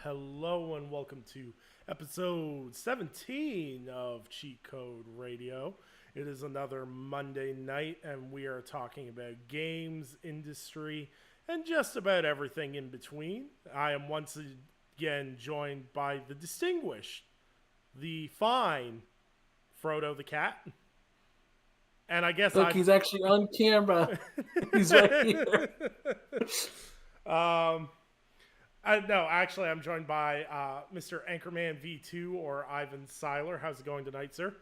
hello, and welcome to episode 17 of Cheat Code Radio. It is another Monday night, and we are talking about games, industry, and just about everything in between. I am once again joined by the distinguished, the fine Frodo the Cat. And I guess Look, I've. he's actually on camera. He's right here. um, no, actually, I'm joined by Mr. Anchorman V2 or Ivan Seiler. How's it going tonight, sir?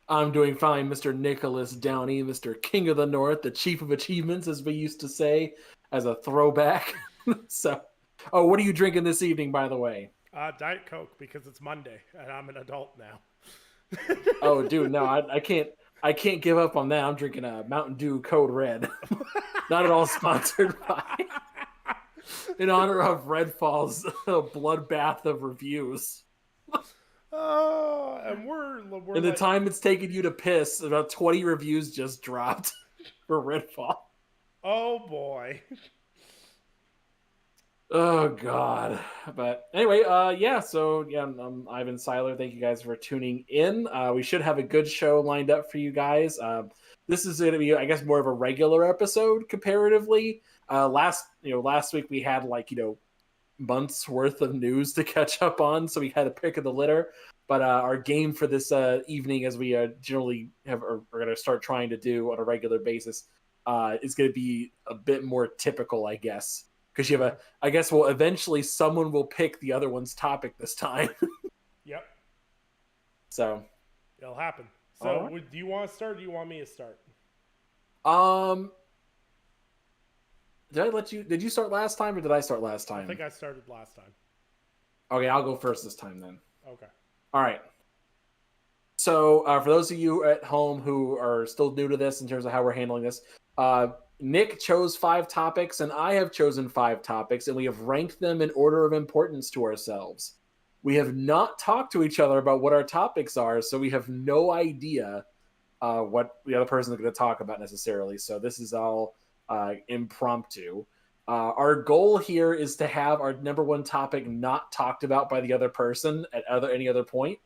I'm doing fine, Mr. Nicholas Downey, Mr. King of the North, the Chief of Achievements, as we used to say, as a throwback. What are you drinking this evening, by the way? Diet Coke because it's Monday and I'm an adult now. Oh, dude, no, I can't. I can't give up on that. I'm drinking a Mountain Dew Code Red. Not at all sponsored by. In honor of Redfall's bloodbath of reviews. And we're In the time it's taken you to piss, about 20 reviews just dropped for Redfall. Oh boy. Oh god. But anyway, I'm Ivan Seiler. Thank you guys for tuning in. We should have a good show lined up for you guys. This is going to be, I guess, more of a regular episode comparatively. Last week we had months worth of news to catch up on, so we had a pick of the litter. But our game for this evening, as we generally are going to start trying to do on a regular basis, is going to be a bit more typical, I guess. Because eventually someone will pick the other one's topic this time. Yep. So. It'll happen. So, do you want to start or do you want me to start? Did you start last time or did I start last time? I think I started last time. Okay, I'll go first this time then. Okay. All right. So, for those of you at home who are still new to this in terms of how we're handling this, Nick chose 5 topics, and I have chosen 5 topics, and we have ranked them in order of importance to ourselves. We have not talked to each other about what our topics are, so we have no idea what the other person is going to talk about necessarily. So this is all impromptu. Our goal here is to have our number one topic not talked about by the other person at any other point.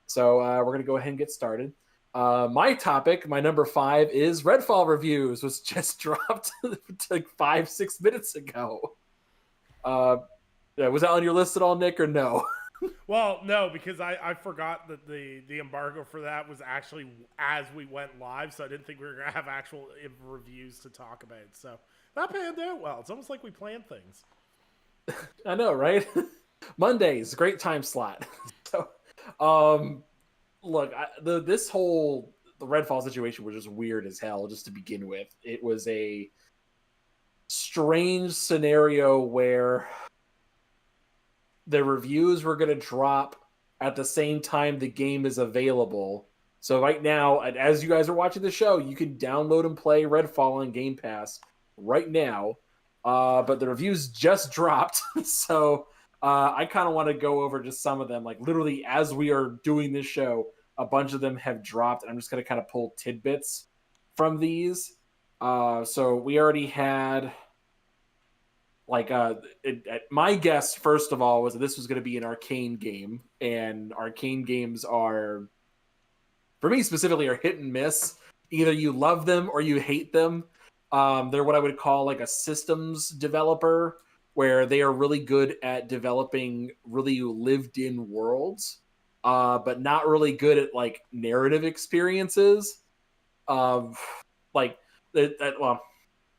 So we're going to go ahead and get started. My topic, my number 5, is Redfall reviews, was just dropped like 5-6 minutes ago. Was that on your list at all, Nick, or no? Well, no, because I forgot that the embargo for that was actually as we went live, so I didn't think we were going to have actual reviews to talk about. So that panned out well. It's almost like we planned things. I know, right? Mondays, great time slot. So, look, the Redfall situation was just weird as hell, just to begin with. It was a strange scenario where the reviews were going to drop at the same time the game is available. So right now, as you guys are watching the show, you can download and play Redfall on Game Pass right now. But the reviews just dropped, so I kind of want to go over just some of them. Like literally, as we are doing this show, a bunch of them have dropped, and I'm just going to kind of pull tidbits from these. So we already had, my guess, first of all, was that this was going to be an Arcane game, and Arcane games are, for me specifically, are hit and miss. Either you love them or you hate them. They're what I would call like a systems developer, where they are really good at developing really lived-in worlds, but not really good at like narrative experiences.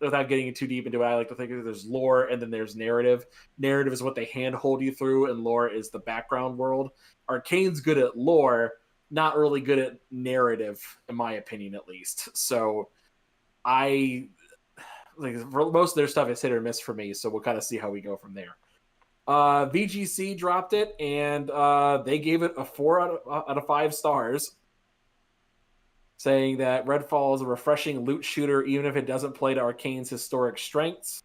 Without getting too deep into it, I like to think that there's lore and then there's narrative. Narrative is what they handhold you through, and lore is the background world. Arcane's good at lore, not really good at narrative, in my opinion, at least. So for most of their stuff is hit or miss for me, so we'll kind of see how we go from there. VGC dropped it, and they gave it a 4 out of 5 stars, saying that Redfall is a refreshing loot shooter, even if it doesn't play to Arcane's historic strengths.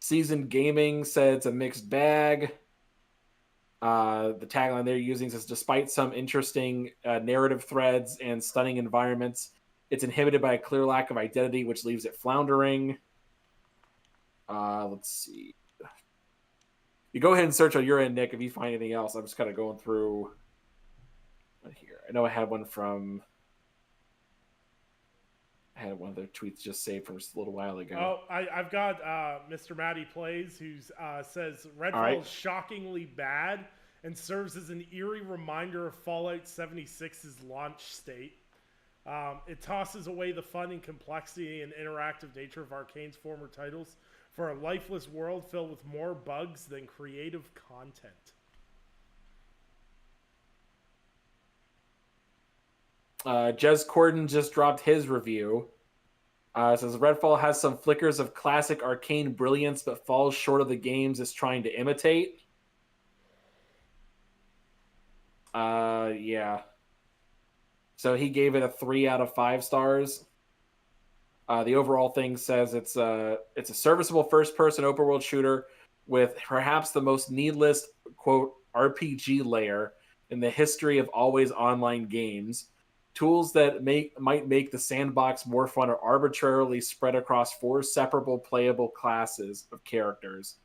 Seasoned Gaming said it's a mixed bag. The tagline they're using says, despite some interesting narrative threads and stunning environments, it's inhibited by a clear lack of identity, which leaves it floundering. Let's see. You go ahead and search on your end, Nick, if you find anything else. I'm just kind of going through here. I know I had one from. I had one of their tweets just saved from just a little while ago. Oh, I've got Mr. Matty Plays, who says Redfall right. is shockingly bad and serves as an eerie reminder of Fallout 76's launch state. It tosses away the fun and complexity and interactive nature of Arcane's former titles for a lifeless world filled with more bugs than creative content. Jez Corden just dropped his review. It says Redfall has some flickers of classic Arcane brilliance, but falls short of the games it's trying to imitate. Yeah. So he gave it a 3 out of 5 stars. The overall thing says it's a serviceable first-person open-world shooter with perhaps the most needless, quote, RPG layer in the history of always online games. Tools that might make the sandbox more fun are arbitrarily spread across 4 separable playable classes of characters.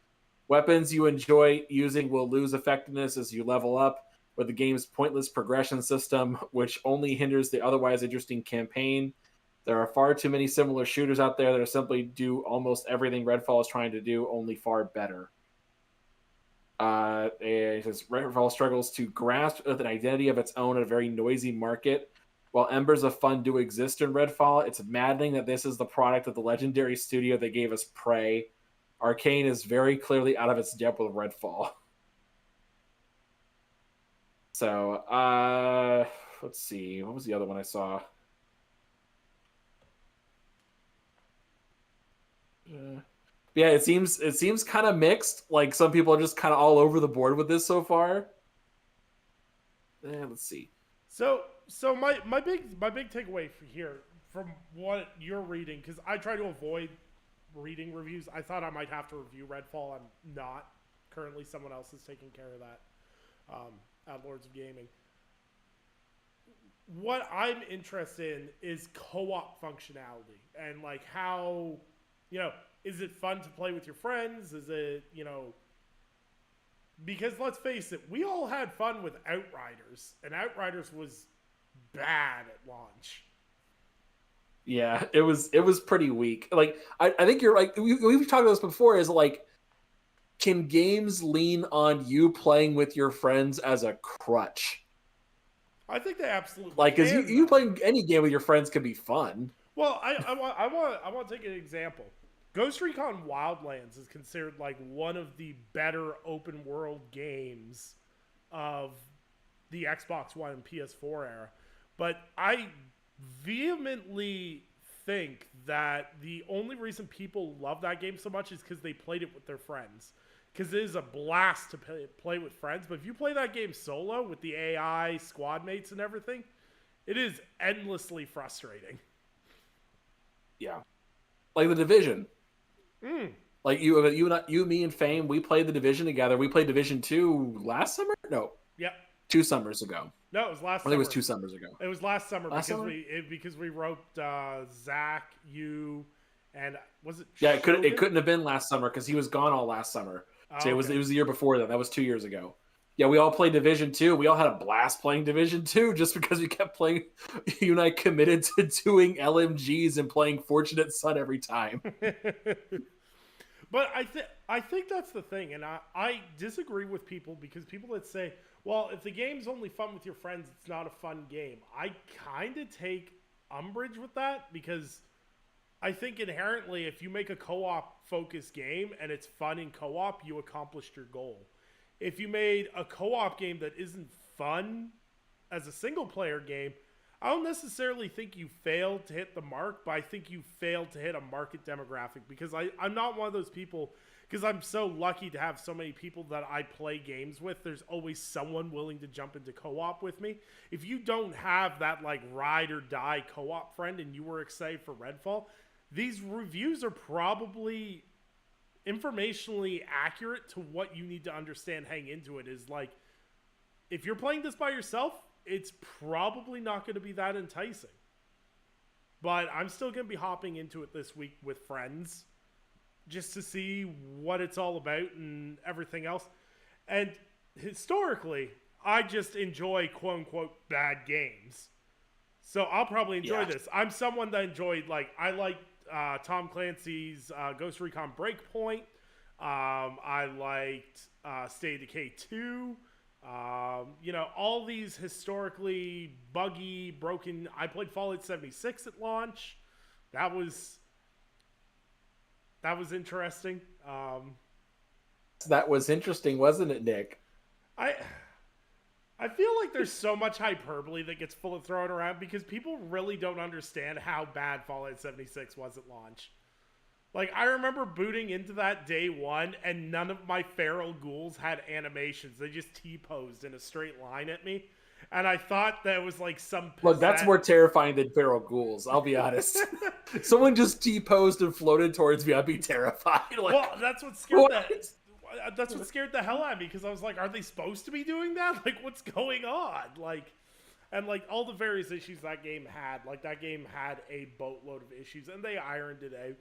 Weapons you enjoy using will lose effectiveness as you level up, with the game's pointless progression system, which only hinders the otherwise interesting campaign. There are far too many similar shooters out there that are simply do almost everything Redfall is trying to do, only far better. And it says Redfall struggles to grasp an identity of its own in a very noisy market. While embers of fun do exist in Redfall, it's maddening that this is the product of the legendary studio that gave us Prey. Arcane is very clearly out of its depth with Redfall. So, let's see. What was the other one I saw? Yeah, it seems kind of mixed. Like some people are just kind of all over the board with this so far. Let's see. So my big takeaway here from what you're reading, because I try to avoid reading reviews. I thought I might have to review Redfall. I'm not. Currently, someone else is taking care of that at Lords of Gaming. What I'm interested in is co-op functionality and like how, is it fun to play with your friends? Is it, because let's face it, we all had fun with Outriders, and Outriders was bad at launch. Yeah, it was pretty weak. Like I think you're like we've talked about this before. Is like, can games lean on you playing with your friends as a crutch? I think they absolutely like because can, you playing any game with your friends could be fun. Well, I want to take an example. Ghost Recon Wildlands is considered like one of the better open world games of the Xbox One and PS4 era. But I vehementently think that the only reason people love that game so much is because they played it with their friends. Because it is a blast to play with friends. But if you play that game solo with the AI, squad mates, and everything, it is endlessly frustrating. Yeah. Like The Division. Like you, me, and Fame, we played The Division together. We played Division 2 last summer? No. Yep. 2 summers ago. No, it was last summer. I think it was 2 summers ago. It was last summer because because we wrote Zach, you, and was it? Yeah, it couldn't have been last summer because he was gone all last summer. So it was the year before that. That was 2 years ago. Yeah, we all played Division 2. We all had a blast playing Division 2 just because we kept playing. You and I committed to doing LMGs and playing Fortunate Son every time. But I think that's the thing, and I disagree with people because people that say, well, if the game's only fun with your friends, it's not a fun game. I kind of take umbrage with that because I think inherently if you make a co-op focused game and it's fun in co-op, you accomplished your goal. If you made a co-op game that isn't fun as a single player game, I don't necessarily think you failed to hit the mark, but I think you failed to hit a market demographic because I'm not one of those people, because I'm so lucky to have so many people that I play games with. There's always someone willing to jump into co-op with me. If you don't have that like ride or die co-op friend and you were excited for Redfall, these reviews are probably informationally accurate to what you need to understand heading into it. Is like, if you're playing this by yourself, it's probably not going to be that enticing. But I'm still going to be hopping into it this week with friends just to see what it's all about and everything else. And historically, I just enjoy quote unquote bad games. So I'll probably enjoy this. I'm someone that enjoyed, like, I like Tom Clancy's Ghost Recon Breakpoint. I liked State of Decay 2. All these historically buggy, broken. I played Fallout 76 at launch. That was interesting. That was interesting, wasn't it, Nick? I feel like there's so much hyperbole that gets thrown around because people really don't understand how bad Fallout 76 was at launch. Like, I remember booting into that day one, and none of my feral ghouls had animations. They just T-posed in a straight line at me. And I thought that was like some... Look, that's more terrifying than feral ghouls, I'll be honest. Someone just T-posed and floated towards me, I'd be terrified. Like, well, that's what scared that's what scared the hell out of me, because I was like, are they supposed to be doing that? Like, what's going on? Like, and like all the various issues that game had, like that game had a boatload of issues, and they ironed it out.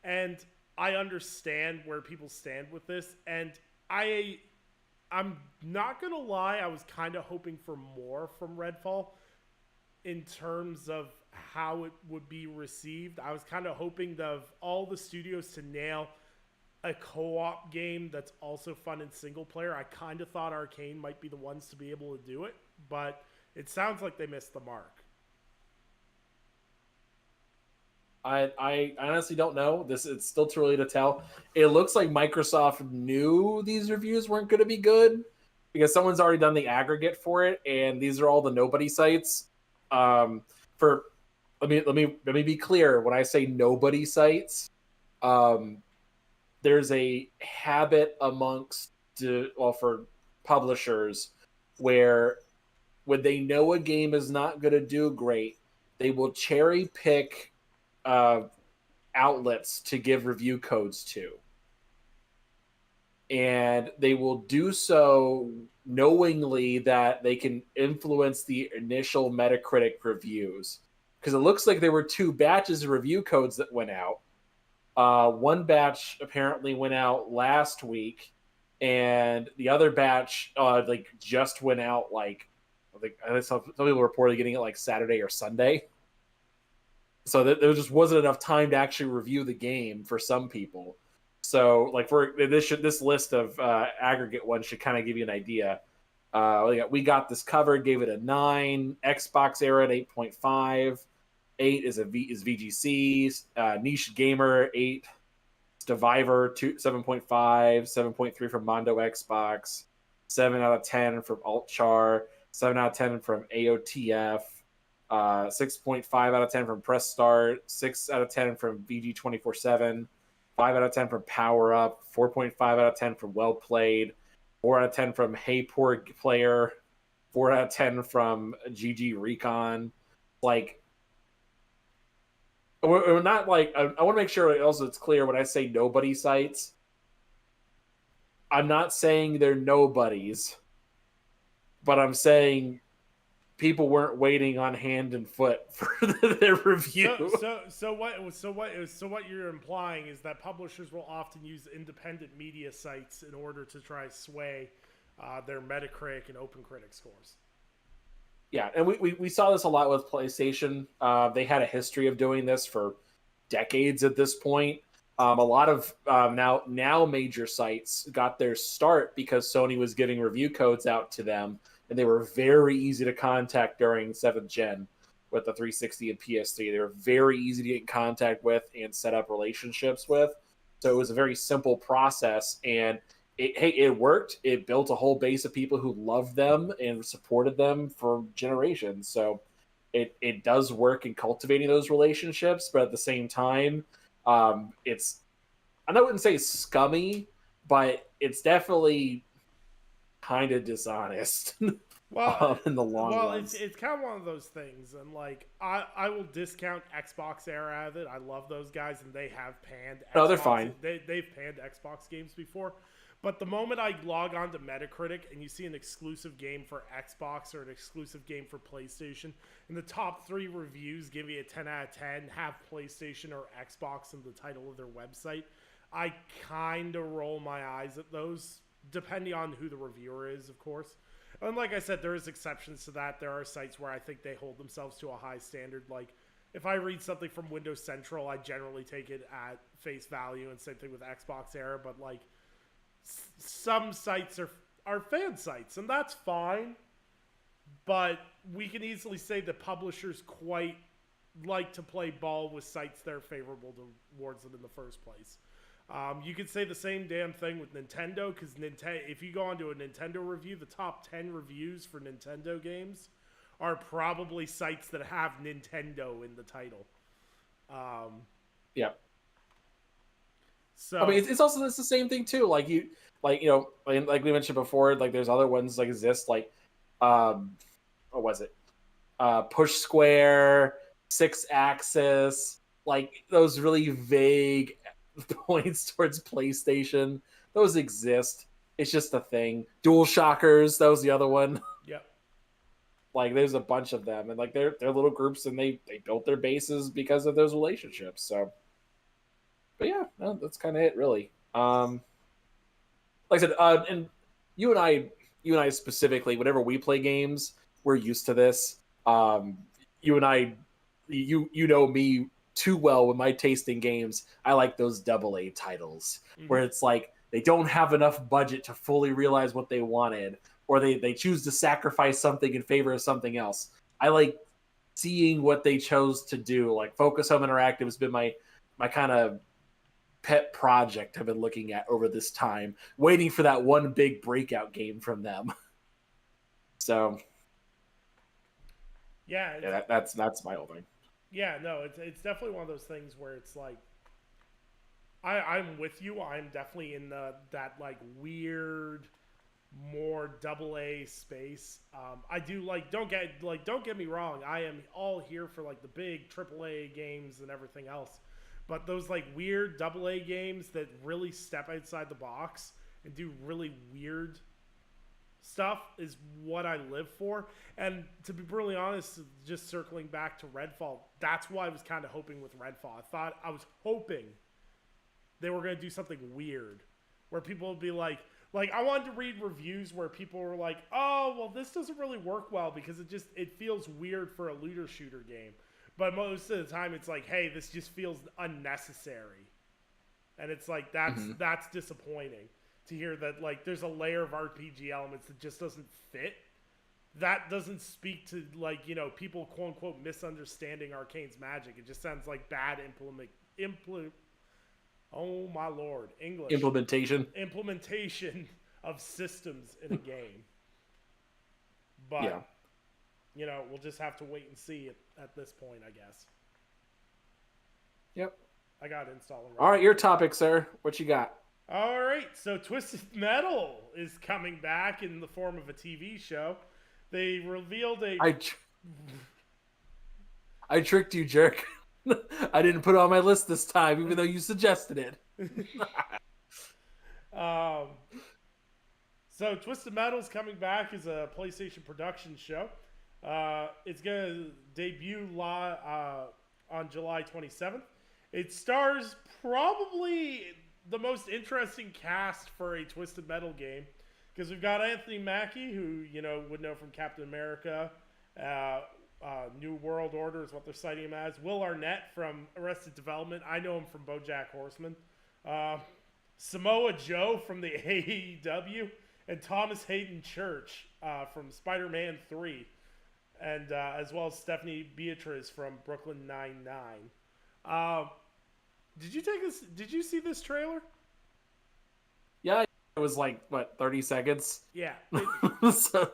And I understand where people stand with this, and I'm not gonna lie, I was kind of hoping for more from Redfall in terms of how it would be received. I was kind of hoping of all the studios to nail a co-op game that's also fun in single player. I kind of thought Arcane might be the ones to be able to do it, but it sounds like they missed the mark. I honestly don't know. It's still too early to tell. It looks like Microsoft knew these reviews weren't going to be good because someone's already done the aggregate for it, and these are all the nobody sites. Let me be clear. When I say nobody sites, there's a habit amongst for publishers where when they know a game is not going to do great, they will cherry pick outlets to give review codes to. And they will do so knowingly that they can influence the initial Metacritic reviews. Because it looks like there were 2 batches of review codes that went out. One batch apparently went out last week, and the other batch just went out I think some people reported getting it like Saturday or Sunday. So there just wasn't enough time to actually review the game for some people. So like this list of aggregate ones should kind of give you an idea. We got this covered, gave it a 9. Xbox Era at 8.5. 8 is VGC. Niche Gamer 8. Stevivor 7.5. 7.3 from Mondo Xbox. 7 out of 10 from Altchar. 7 out of 10 from AOTF. 6.5 out of 10 from Press Start, 6 out of 10 from VG 24/7, 5 out of 10 from Power Up, 4.5 out of 10 from Well Played, 4 out of 10 from Hey Poor Player, 4 out of 10 from GG Recon. Like, we're not like, I want to make sure also it's clear when I say nobody sites, I'm not saying they're nobodies, but I'm saying people weren't waiting on hand and foot for their review. So what you're implying is that publishers will often use independent media sites in order to try sway their Metacritic and OpenCritic scores. Yeah, and we saw this a lot with PlayStation. They had a history of doing this for decades at this point. A lot of now major sites got their start because Sony was giving review codes out to them, and they were very easy to contact during 7th Gen with the 360 and PS3. They were very easy to get in contact with and set up relationships with. So it was a very simple process, and it worked. It built a whole base of people who loved them and supported them for generations. So it does work in cultivating those relationships, but at the same time, I wouldn't say scummy, but it's definitely kind of dishonest. Well, in the long run. It's kind of one of those things, and like I will discount Xbox Era out of it. I love those guys, and they have panned. No, they're fine. They've panned Xbox games before, but the moment I log on to Metacritic and you see an exclusive game for Xbox or an exclusive game for PlayStation, and the top 3 reviews give you a 10 out of 10, have PlayStation or Xbox in the title of their website, I kind of roll my eyes at those depending on who the reviewer is, of course. And like I said, there is exceptions to that. There are sites where I think they hold themselves to a high standard. Like, if I read something from Windows Central, I generally take it at face value, and same thing with Xbox Era. But like, some sites are fan sites, and that's fine. But we can easily say the publishers quite like to play ball with sites that are favorable towards them in the first place. You could say the same damn thing with Nintendo, because if you go onto a Nintendo review, the top 10 reviews for Nintendo games are probably sites that have Nintendo in the title. Yeah. So I mean, it's the same thing too. Like like we mentioned before, like there's other ones like exist, like what was it? Push Square, Six Axis, like those really vague points towards PlayStation. Those exist. It's just a thing. Dual Shockers, that was the other one. Yep. Like there's a bunch of them, and like they're little groups, and they built their bases because of those relationships. So, but yeah, no, that's kind of it, really. Like I said, and you and I specifically, whenever we play games, we're used to this. You and I, you know me too well with my taste in games. I like those AA titles where it's like they don't have enough budget to fully realize what they wanted, or they choose to sacrifice something in favor of something else. I like seeing what they chose to do. Like Focus Home Interactive has been my kind of pet project I've been looking at over this time, waiting for that one big breakout game from them. So yeah, that's my whole thing. Yeah, no, it's definitely one of those things where it's like, I'm with you. I'm definitely in that like weird, more AA space. I do like don't get me wrong. I am all here for like the big AAA games and everything else, but those like weird AA games that really step outside the box and do really weird stuff is what I live for. And to be brutally honest, just circling back to Redfall, that's why I was kind of hoping with Redfall. I was hoping they were going to do something weird where people would be like I wanted to read reviews where people were like, oh, well, this doesn't really work well because it feels weird for a looter shooter game. But most of the time it's like, hey, this just feels unnecessary. And it's like, that's disappointing to hear that like there's a layer of RPG elements that just doesn't fit. That doesn't speak to like, you know, people quote unquote misunderstanding Arcane's magic. It just sounds like bad oh my lord, English. Implementation of systems in a game. But yeah, you know, we'll just have to wait and see at this point, I guess. Yep. I got it installed. All right, your topic, sir. What you got? All right, so Twisted Metal is coming back in the form of a TV show. They revealed I tricked you, jerk. I didn't put it on my list this time, even though you suggested it. So Twisted Metal is coming back as a PlayStation production show. It's going to debut on July 27th. It stars probably the most interesting cast for a Twisted Metal game, because we've got Anthony Mackie, who you know would know from Captain America, New World Order is what they're citing him as. Will Arnett from Arrested Development, I know him from BoJack Horseman. Samoa Joe from the AEW, and Thomas Hayden Church from Spider-Man 3, and as well as Stephanie Beatriz from Brooklyn Nine-Nine. Did you see this trailer? Yeah, it was like what, 30 seconds? Yeah. So,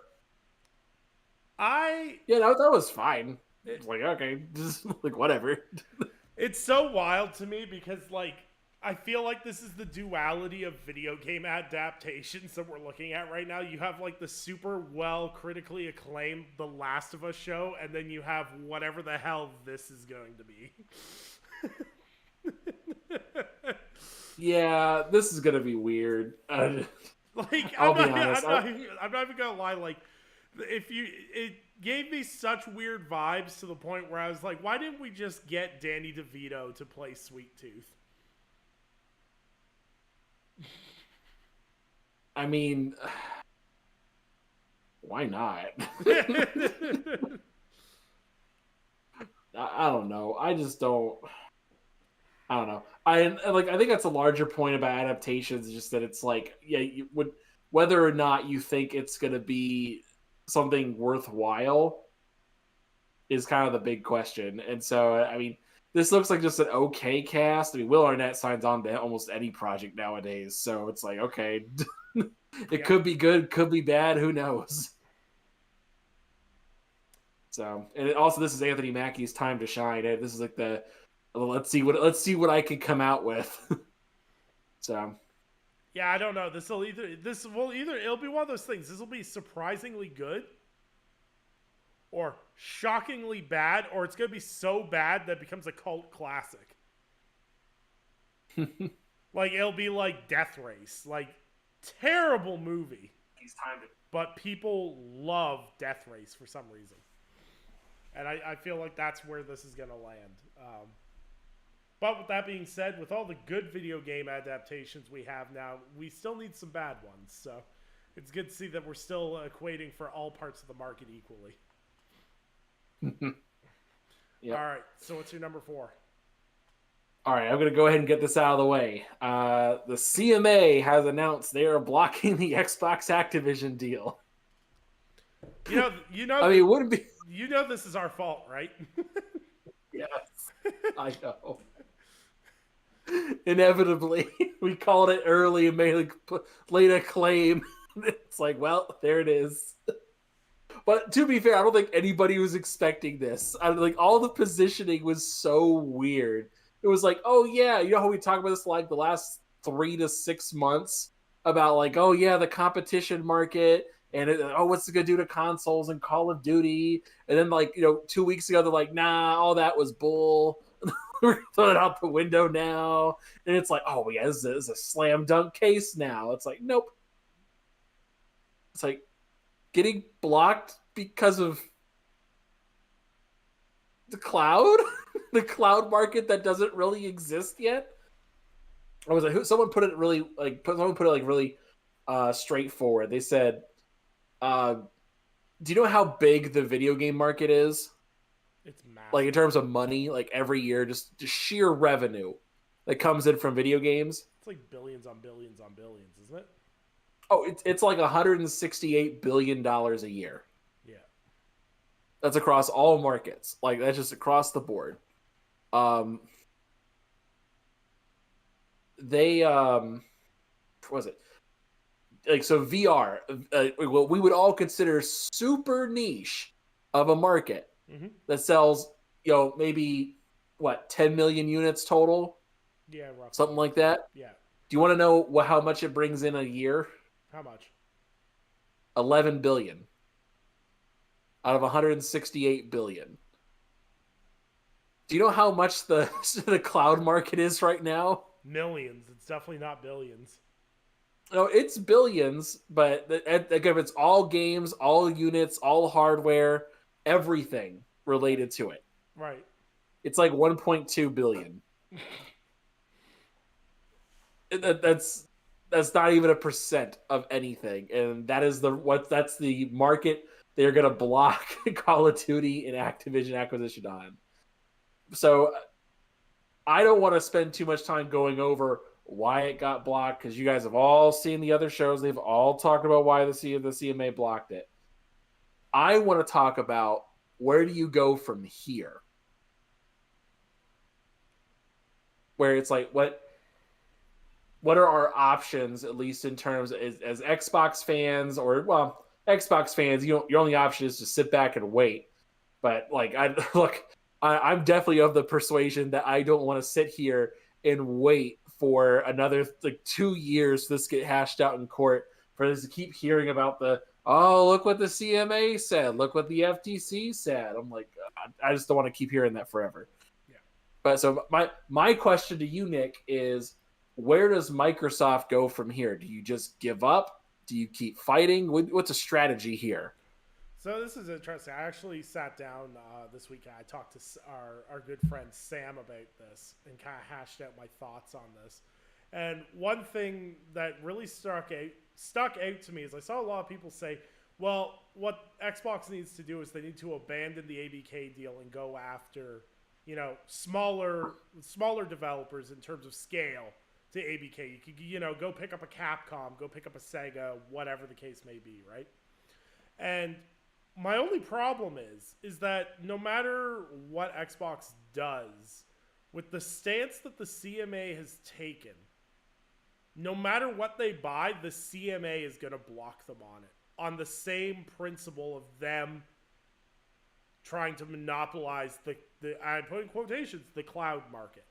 that was fine. It's like, okay, just like whatever. It's so wild to me because like I feel like this is the duality of video game adaptations that we're looking at right now. You have like the super well critically acclaimed The Last of Us show, and then you have whatever the hell this is going to be. Yeah, this is gonna be weird. I'm not even gonna lie. Like, it gave me such weird vibes to the point where I was like, why didn't we just get Danny DeVito to play Sweet Tooth? I mean, why not? I don't know. I just don't. I don't know. I think that's a larger point about adaptations, is just that it's like, yeah, you would, whether or not you think it's going to be something worthwhile is kind of the big question. And so, I mean, this looks like just an okay cast. I mean, Will Arnett signs on to almost any project nowadays, so it's like, okay, it could be good, could be bad, who knows? So, and also, this is Anthony Mackie's time to shine. This is like the let's see what I can come out with. So, yeah, I don't know. It'll be one of those things. This will be surprisingly good, or shockingly bad, or it's gonna be so bad that it becomes a cult classic. Like it'll be like Death Race, like terrible movie, but people love Death Race for some reason, and I feel like that's where this is gonna land. But with that being said, with all the good video game adaptations we have now, we still need some bad ones. So it's good to see that we're still equating for all parts of the market equally. Yep. All right. So what's your number 4? All right. I'm going to go ahead and get this out of the way. The CMA has announced they are blocking the Xbox Activision deal. You know. I mean, it wouldn't be. You know, this is our fault, right? Yes, I know. Inevitably, we called it early and made laid a claim. It's like, well, there it is. But to be fair, I don't think anybody was expecting this. Like all the positioning was so weird. It was like, oh yeah, you know how we talk about this like the last 3 to 6 months about like, oh yeah, the competition market and what's it gonna do to consoles and Call of Duty? And then like 2 weeks ago they're like, nah, all that was bull. We're throwing it out the window now, and it's like, oh yeah, this is a slam dunk case now. It's like, nope. It's like getting blocked because of the cloud, the cloud market that doesn't really exist yet. I was like, someone put it really straightforward. They said, do you know how big the video game market is? It's massive. Like in terms of money, like every year, just sheer revenue that comes in from video games. It's like billions on billions on billions, isn't it? Oh, it's like $168 billion a year. Yeah. That's across all markets. Like that's just across the board. They what was it? Like so VR, what we would all consider super niche of a market. Mm-hmm. That sells, maybe 10 million units total? Yeah, roughly. Something like that. Yeah. Do you want to know how much it brings in a year? How much? 11 billion out of 168 billion. Do you know how much the cloud market is right now? Millions. It's definitely not billions. No, it's billions, but again, it's all games, all units, all hardware, everything related to it. Right. It's like 1.2 billion. That's not even a percent of anything, and that's the market they're gonna block Call of Duty and Activision acquisition on. So I don't want to spend too much time going over why it got blocked, because you guys have all seen the other shows. They've all talked about why the CMA blocked it. I want to talk about where do you go from here? Where it's like, what are our options, at least in terms as Xbox fans, or Xbox fans, your only option is to sit back and wait. But like, I'm definitely of the persuasion that I don't want to sit here and wait for another 2 years for this to get hashed out in court, for this to keep hearing about look what the CMA said, look what the FTC said. I'm like, I just don't want to keep hearing that forever. Yeah. But so my question to you, Nick, is where does Microsoft go from here? Do you just give up? Do you keep fighting? What's a strategy here? So this is interesting. I actually sat down this weekend. I talked to our good friend Sam about this and kind of hashed out my thoughts on this. And one thing that really stuck out to me is I saw a lot of people say, well, what Xbox needs to do is they need to abandon the ABK deal and go after, smaller developers in terms of scale to ABK. You could, go pick up a Capcom, go pick up a Sega, whatever the case may be, right? And my only problem is that no matter what Xbox does, with the stance that the CMA has taken, no matter what they buy, the CMA is going to block them on it. On the same principle of them trying to monopolize the I put in quotations, the cloud market.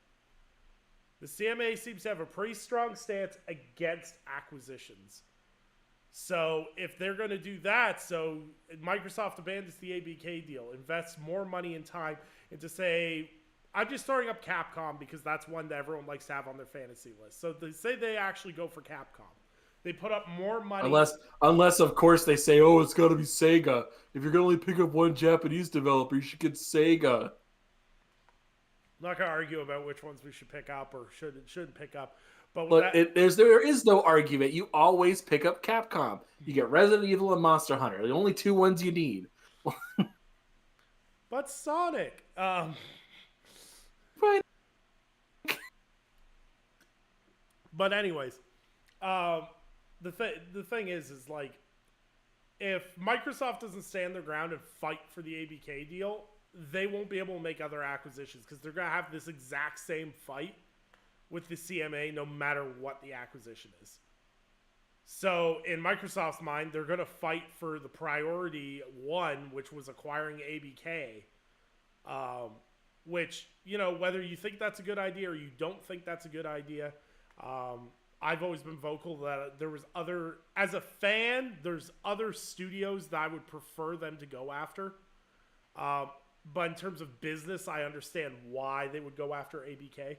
The CMA seems to have a pretty strong stance against acquisitions. So if they're going to do that, so Microsoft abandons the ABK deal, invests more money and time into, say, I'm just throwing up Capcom because that's one that everyone likes to have on their fantasy list. So they say they actually go for Capcom. They put up more money. Unless of course they say, oh, it's got to be Sega. If you're going to only pick up one Japanese developer, you should get Sega. I'm not going to argue about which ones we should pick up or shouldn't pick up. But there is no argument. You always pick up Capcom. You get Resident Evil and Monster Hunter. The only two ones you need. But Sonic. Right. But anyways, the thing is like, if Microsoft doesn't stand their ground and fight for the ABK deal, they won't be able to make other acquisitions because they're going to have this exact same fight with the CMA no matter what the acquisition is. So in Microsoft's mind, they're going to fight for the priority one, which was acquiring ABK, which, whether you think that's a good idea or you don't think that's a good idea, I've always been vocal that as a fan, there's other studios that I would prefer them to go after. But in terms of business, I understand why they would go after ABK.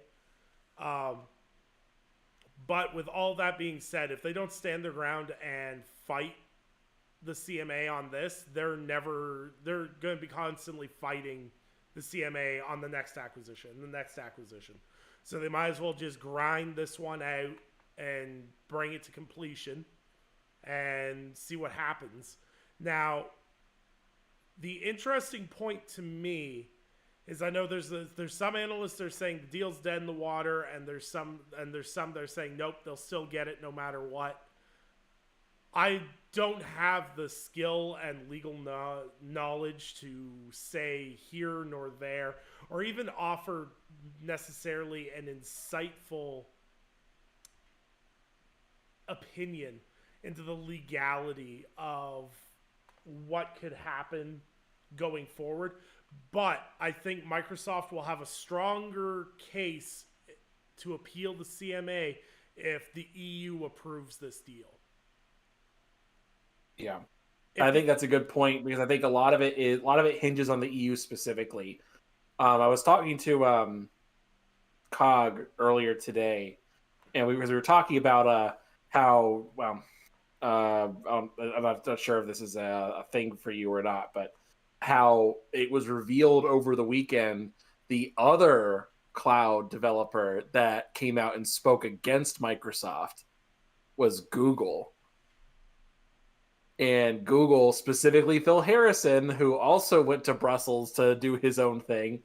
But with all that being said, if they don't stand their ground and fight the CMA on this, they're going to be constantly fighting the CMA on the next acquisition, So they might as well just grind this one out and bring it to completion and see what happens. Now, the interesting point to me is I know there's some analysts that are saying the deal's dead in the water, and there's some that are saying nope, they'll still get it no matter what. I don't have the skill and legal knowledge to say here nor there, or even offer necessarily an insightful opinion into the legality of what could happen going forward. But I think Microsoft will have a stronger case to appeal the CMA if the EU approves this deal. Yeah, I think that's a good point because I think a lot of it hinges on the EU specifically. I was talking to Cog earlier today, and we were talking about how I'm not sure if this is a thing for you or not, but how it was revealed over the weekend the other cloud developer that came out and spoke against Microsoft was Google. And Google, specifically Phil Harrison, who also went to Brussels to do his own thing,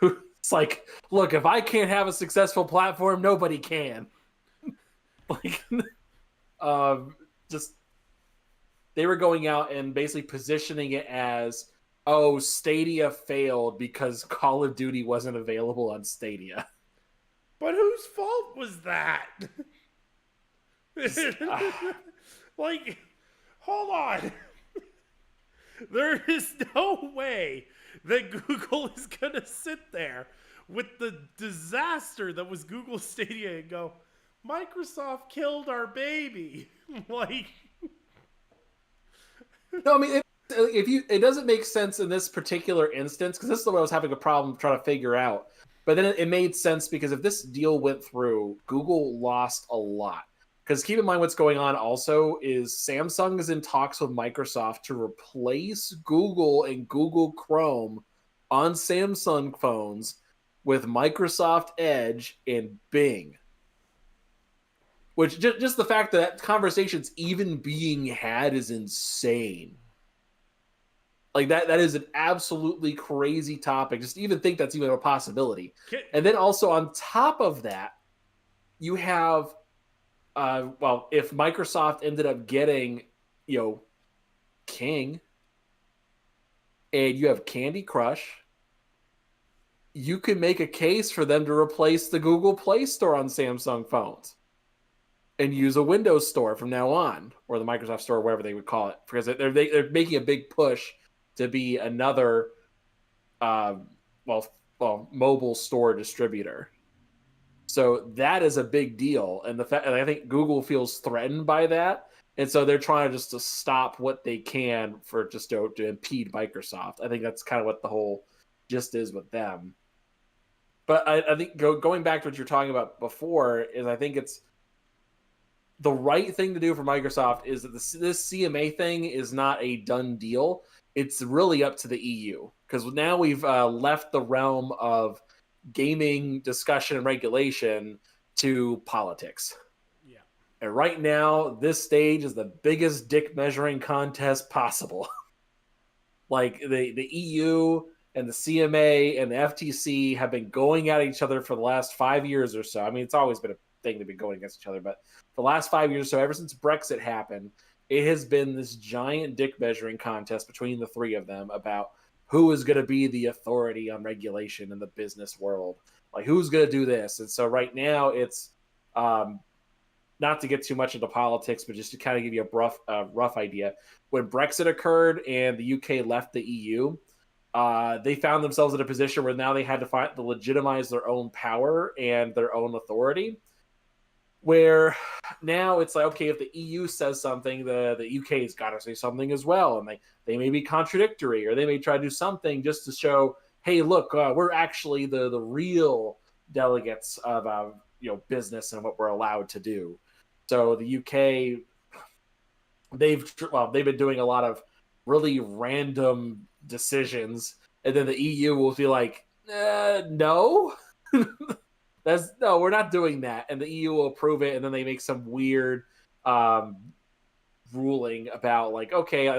it's like, look, if I can't have a successful platform, nobody can. Just they were going out and basically positioning it as, oh, Stadia failed because Call of Duty wasn't available on Stadia. But whose fault was that? Like, hold on. There is no way that Google is going to sit there with the disaster that was Google Stadia and go, Microsoft killed our baby. Like, no, I mean, it doesn't make sense in this particular instance, because this is the way I was having a problem trying to figure out. But then it made sense because if this deal went through, Google lost a lot. Because keep in mind what's going on also is Samsung is in talks with Microsoft to replace Google and Google Chrome on Samsung phones with Microsoft Edge and Bing. Which just the fact that conversation's even being had is insane. Like that is an absolutely crazy topic. Just to even think that's even a possibility. And then also on top of that, you have, well, if Microsoft ended up getting, King, and you have Candy Crush, you could make a case for them to replace the Google Play Store on Samsung phones and use a Windows Store from now on, or the Microsoft Store, whatever they would call it, because they're making a big push to be another, mobile store distributor. So that is a big deal, and and I think Google feels threatened by that, and so they're trying just to stop what they can for just to impede Microsoft. I think that's kind of what the whole gist is with them. But I think going back to what you're talking about before is I think it's the right thing to do for Microsoft is that this CMA thing is not a done deal. It's really up to the EU, because now we've left the realm of gaming discussion and regulation to politics. Yeah. And right now, this stage is the biggest dick measuring contest possible. Like the EU and the CMA and the FTC have been going at each other for the last 5 years or so. I mean, it's always been a thing to be going against each other, but for the last 5 years or so, ever since Brexit happened, it has been this giant dick measuring contest between the three of them about who is going to be the authority on regulation in the business world. Like, who's going to do this? And so right now it's, not to get too much into politics, but just to kind of give you a rough idea. When Brexit occurred and the UK left the EU, they found themselves in a position where now they had to legitimize their own power and their own authority. Where now it's like, okay, if the EU says something, the UK's got to say something as well, and they may be contradictory, or they may try to do something just to show, hey, look, we're actually the real delegates of business and what we're allowed to do. So the UK, they've been doing a lot of really random decisions, and then the EU will be like, no. No, we're not doing that, and the EU will approve it, and then they make some weird ruling about, like, okay,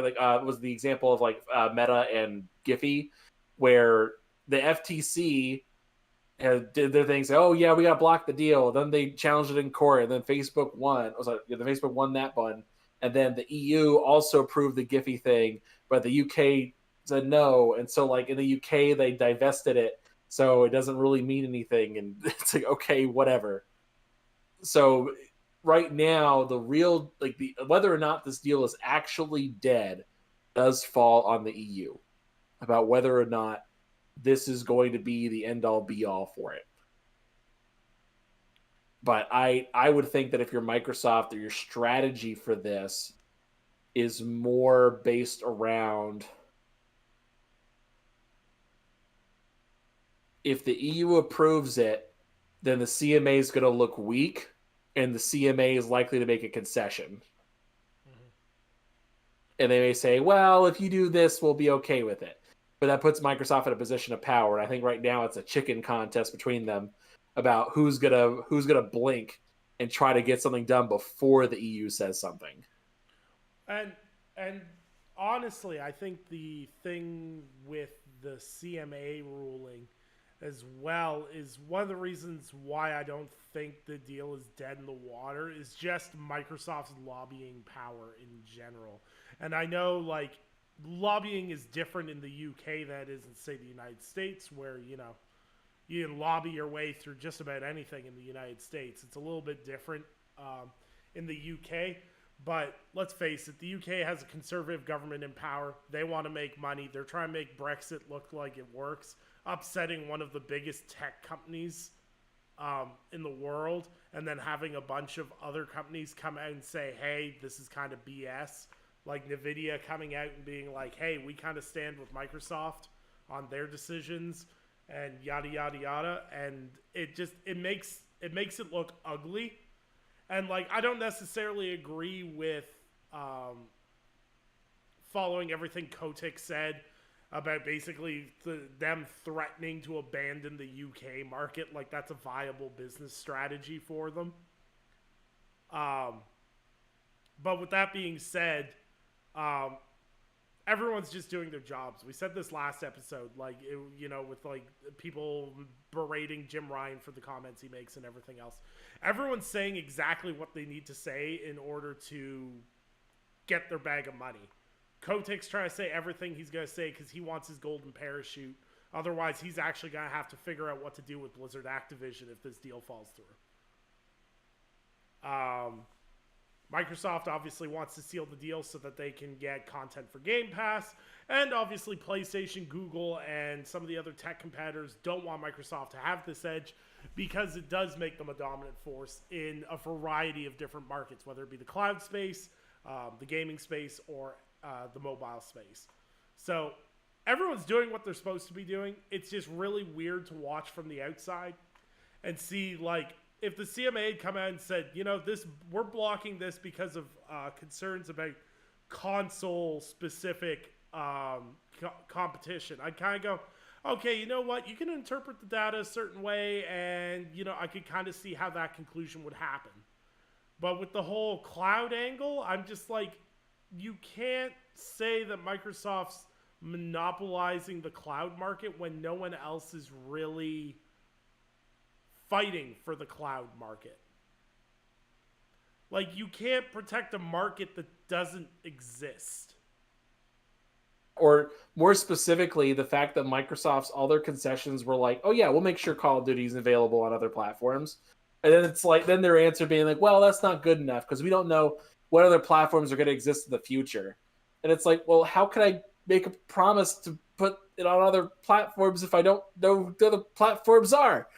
was the example of Meta and Giphy, where the FTC did their thing, say, oh yeah, we got to block the deal. Then they challenged it in court, and then Facebook won. The Facebook won that one, and then the EU also approved the Giphy thing, but the UK said no, and so in the UK they divested it. So it doesn't really mean anything, and it's like, okay, whatever. So right now, the real whether or not this deal is actually dead does fall on the EU about whether or not this is going to be the end all be all for it. But I would think that if you're Microsoft, or your strategy for this is more based around, if the EU approves it, then the CMA is going to look weak, and the CMA is likely to make a concession. Mm-hmm. And they may say, well, if you do this, we'll be okay with it. But that puts Microsoft in a position of power. And I think right now it's a chicken contest between them about who's gonna blink and try to get something done before the EU says something. And honestly, I think the thing with the CMA ruling as well is one of the reasons why I don't think the deal is dead in the water is just Microsoft's lobbying power in general. And I know lobbying is different in the UK than it is in, say, the United States, where you can lobby your way through just about anything in the United States. It's a little bit different in the UK. But let's face it, the UK has a conservative government in power. They want to make money. They're trying to make Brexit look like it works, upsetting one of the biggest tech companies in the world, and then having a bunch of other companies come out and say, hey, this is kind of BS. Like NVIDIA coming out and being like, hey, we kind of stand with Microsoft on their decisions, and yada, yada, yada. And it makes it look ugly. And I don't necessarily agree with following everything Kotick said about basically them threatening to abandon the UK market. That's a viable business strategy for them. But with that being said, um, everyone's just doing their jobs. We said this last episode, like with like people berating Jim Ryan for the comments he makes and everything else. Everyone's saying exactly what they need to say in order to get their bag of money. Kotick's trying to say everything he's going to say because he wants his golden parachute. Otherwise, he's actually going to have to figure out what to do with Blizzard Activision if this deal falls through. Microsoft obviously wants to seal the deal so that they can get content for Game Pass. And obviously PlayStation, Google, and some of the other tech competitors don't want Microsoft to have this edge because it does make them a dominant force in a variety of different markets, whether it be the cloud space, the gaming space, or the mobile space. So everyone's doing what they're supposed to be doing. It's just really weird to watch from the outside and see, like, if the CMA had come out and said, we're blocking this because of concerns about console-specific competition, I'd kind of go, okay, you know what? You can interpret the data a certain way, and, I could kind of see how that conclusion would happen. But with the whole cloud angle, I'm just like, you can't say that Microsoft's monopolizing the cloud market when no one else is really fighting for the cloud market. Like, you can't protect a market that doesn't exist. Or more specifically, the fact that Microsoft's all their concessions were like, oh yeah, we'll make sure Call of Duty is available on other platforms. And then it's like, then their answer being like, well, that's not good enough because we don't know what other platforms are going to exist in the future. And it's like, well, how can I make a promise to put it on other platforms if I don't know what the other platforms are?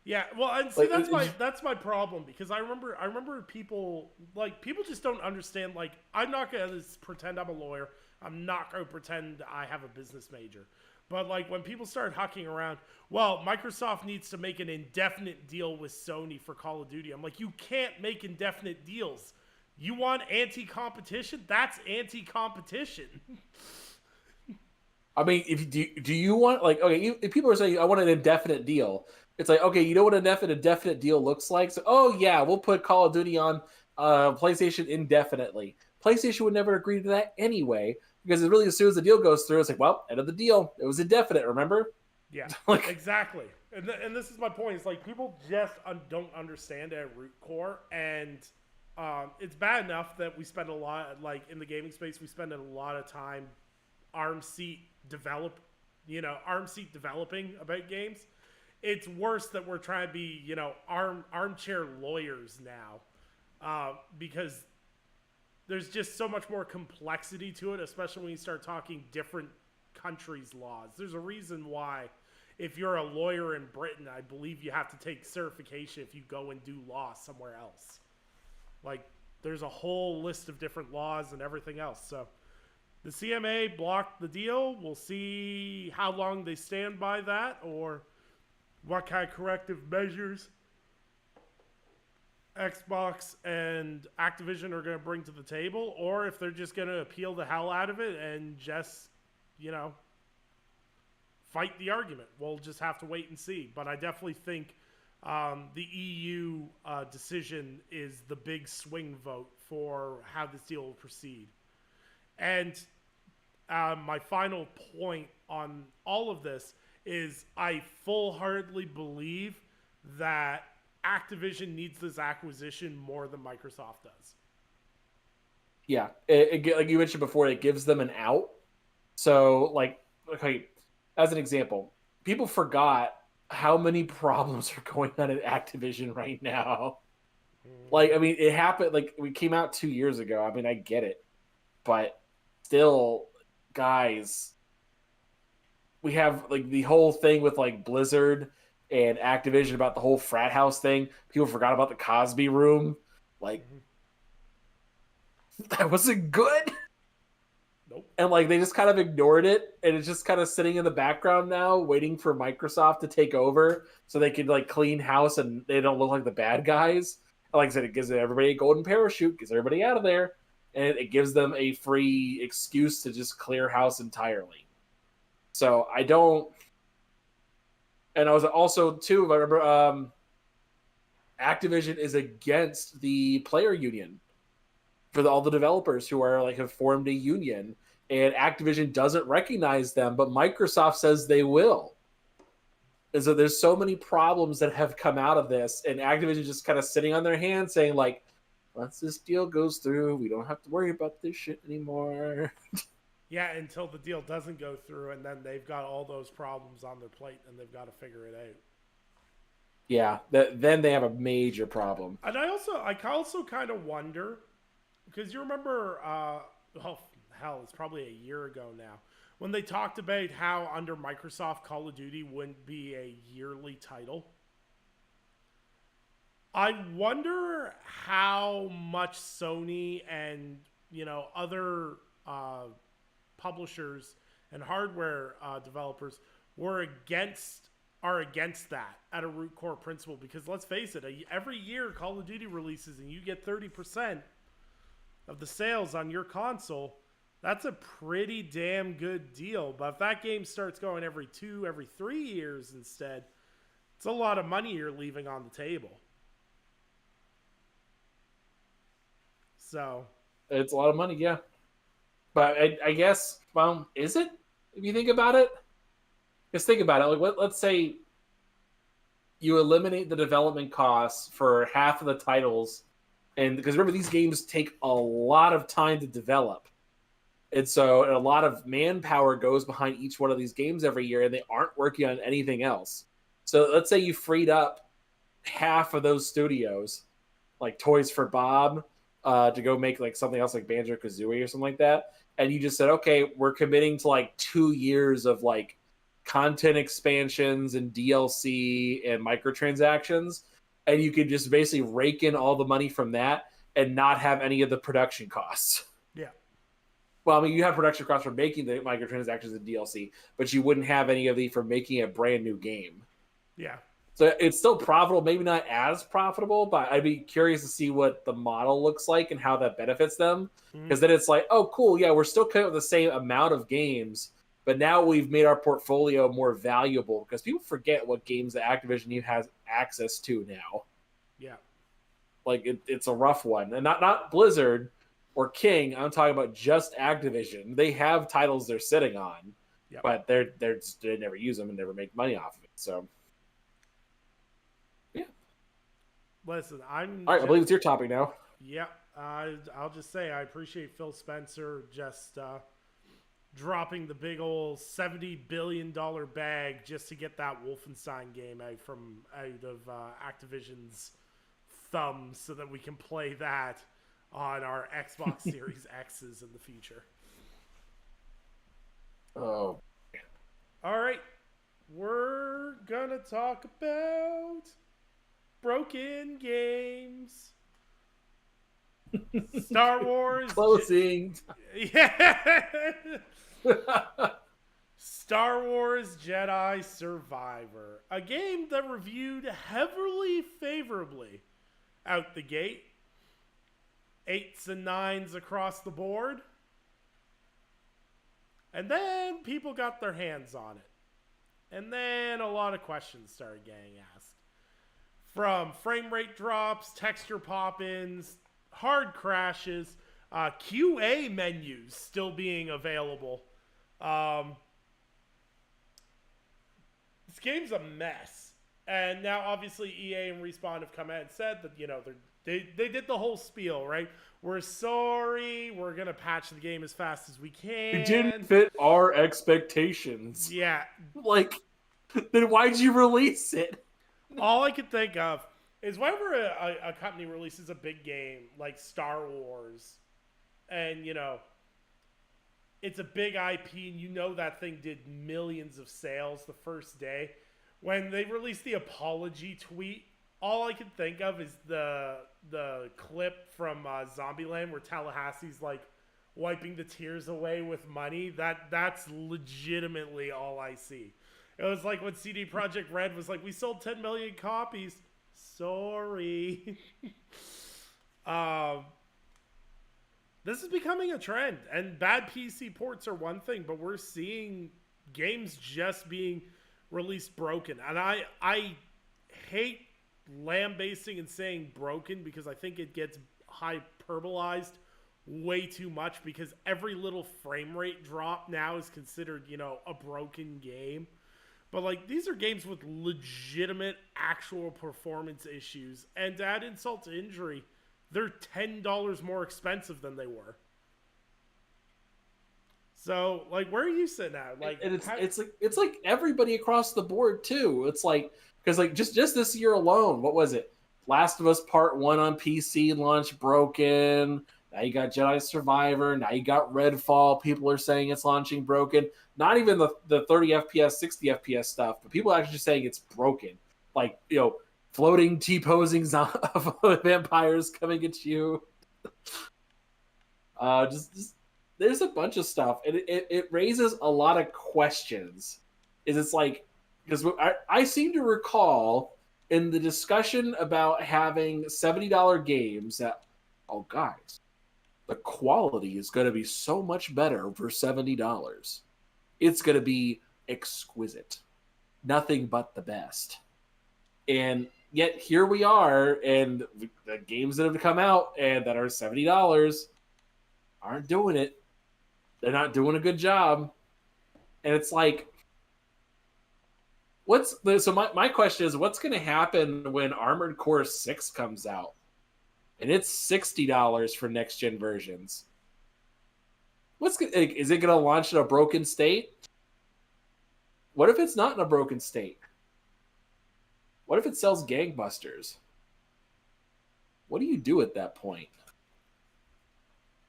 Yeah, well, and see, that's my problem, because I remember people just don't understand. Like, I'm not gonna pretend I'm a lawyer. I'm not gonna pretend I have a business major. But like, when people start hucking around, well, Microsoft needs to make an indefinite deal with Sony for Call of Duty. I'm like, you can't make indefinite deals. You want anti-competition? That's anti-competition. I mean, do you want, like, okay, if people are saying I want an indefinite deal, it's like, okay, you know what an indefinite deal looks like? So, oh yeah, we'll put Call of Duty on PlayStation indefinitely. PlayStation would never agree to that anyway, because it really, as soon as the deal goes through, it's like, well, end of the deal. It was indefinite, remember? Yeah, like, exactly. And this is my point. It's like, people just don't understand at root core, and it's bad enough that we spend a lot, like, in the gaming space, we spend a lot of time arm seat developing about games. It's worse that we're trying to be, armchair lawyers now, because there's just so much more complexity to it, especially when you start talking different countries' laws. There's a reason why, if you're a lawyer in Britain, I believe you have to take certification if you go and do law somewhere else. Like, there's a whole list of different laws and everything else. So the CMA blocked the deal. We'll see how long they stand by that, or what kind of corrective measures Xbox and Activision are going to bring to the table, or if they're just going to appeal the hell out of it and just, fight the argument. We'll just have to wait and see. But I definitely think the EU decision is the big swing vote for how this deal will proceed. And my final point on all of this is, I full-heartedly believe that Activision needs this acquisition more than Microsoft does. Yeah, like you mentioned before, it gives them an out. So, like, okay, as an example, people forgot how many problems are going on at Activision right now. Like, I mean, it happened, like, we came out 2 years ago. I mean, I get it. But still, guys, we have, like, the whole thing with, like, Blizzard and Activision about the whole frat house thing. People forgot about the Cosby room. Like, that wasn't good. Nope. And, like, they just kind of ignored it, and it's just kind of sitting in the background now, waiting for Microsoft to take over so they can, like, clean house and they don't look like the bad guys. And like I said, it gives everybody a golden parachute, gets everybody out of there, and it gives them a free excuse to just clear house entirely. So I don't... And I was also, too, I remember Activision is against the player union for all the developers who are like have formed a union, and Activision doesn't recognize them, but Microsoft says they will. And so there's so many problems that have come out of this, and Activision just kind of sitting on their hands saying like, once this deal goes through, we don't have to worry about this shit anymore. Yeah, until the deal doesn't go through, and then they've got all those problems on their plate, and they've got to figure it out. Yeah, then they have a major problem. And I also kind of wonder, because you remember, oh hell, it's probably a year ago now, when they talked about how under Microsoft Call of Duty wouldn't be a yearly title. I wonder how much Sony and other publishers and hardware developers are against that at a root core principle, because let's face it, every year Call of Duty releases and you get 30% of the sales on your console. That's a pretty damn good deal. But if that game starts going every 3 years instead, it's a lot of money you're leaving on the table. So it's a lot of money, yeah. But I guess, well, is it? If you think about it, just think about it. Like, let's say you eliminate the development costs for half of the titles, and because remember, these games take a lot of time to develop, and so a lot of manpower goes behind each one of these games every year, and they aren't working on anything else. So let's say you freed up half of those studios, like Toys for Bob, to go make like something else like Banjo-Kazooie or something like that, and you just said, okay, we're committing to like 2 years of like content expansions and DLC and microtransactions, and you could just basically rake in all the money from that and not have any of the production costs. Yeah. Well, I mean, you have production costs for making the microtransactions and DLC, but you wouldn't have any of the for making a brand new game. Yeah. So it's still profitable, maybe not as profitable, but I'd be curious to see what the model looks like and how that benefits them. Because then it's like, oh, cool, yeah, we're still coming up with the same amount of games, but now we've made our portfolio more valuable, because people forget what games that Activision has access to now. Yeah. Like, it's a rough one. And not Blizzard or King, I'm talking about just Activision. They have titles they're sitting on, but they never use them and never make money off of it. So, yeah. Listen, all right, I believe it's your topic now. Yeah, I'll just say I appreciate Phil Spencer just dropping the big old $70 billion bag just to get that Wolfenstein game out of Activision's thumbs, so that we can play that on our Xbox Series X's in the future. Oh. All right, we're gonna talk about broken games. Star Wars closing. Yeah. Star Wars Jedi Survivor, a game that reviewed heavily favorably out the gate. 8s and 9s across the board. And then people got their hands on it. And then a lot of questions started getting asked. From frame rate drops, texture pop-ins, hard crashes, QA menus still being available. This game's a mess. And now obviously EA and Respawn have come out and said that, they did the whole spiel, right? We're sorry, we're going to patch the game as fast as we can. It didn't fit our expectations. Yeah. Like, then why'd you release it? All I could think of is whenever a company releases a big game like Star Wars, and, it's a big IP, and that thing did millions of sales the first day. When they released the apology tweet, all I could think of is the clip from Zombieland where Tallahassee's like wiping the tears away with money. That's legitimately all I see. It was like when CD Projekt Red was like, we sold 10 million copies. Sorry. This is becoming a trend, and bad PC ports are one thing, but we're seeing games just being released broken. And I hate lambasting and saying broken because I think it gets hyperbolized way too much because every little frame rate drop now is considered, a broken game. But like these are games with legitimate actual performance issues, and to add insult to injury, they're $10 more expensive than they were. So like, where are you sitting at? Like, and it's like everybody across the board too. It's like because like just this year alone, what was it? Last of Us Part 1 on PC launched broken. Now you got Jedi Survivor. Now you got Redfall. People are saying it's launching broken. Not even the 30 FPS, 60 FPS stuff, but people are actually saying it's broken. Like, floating T-posing vampires coming at you. Just there's a bunch of stuff, and it raises a lot of questions. It's like, because I seem to recall in the discussion about having $70 games that, oh guys, the quality is going to be so much better for $70. It's going to be exquisite. Nothing but the best. And yet here we are, and the games that have come out and that are $70 aren't doing it. They're not doing a good job. And it's like, my question is, what's going to happen when Armored Core 6 comes out? And it's $60 for next gen versions. Is it going to launch in a broken state? What if it's not in a broken state? What if it sells gangbusters? What do you do at that point?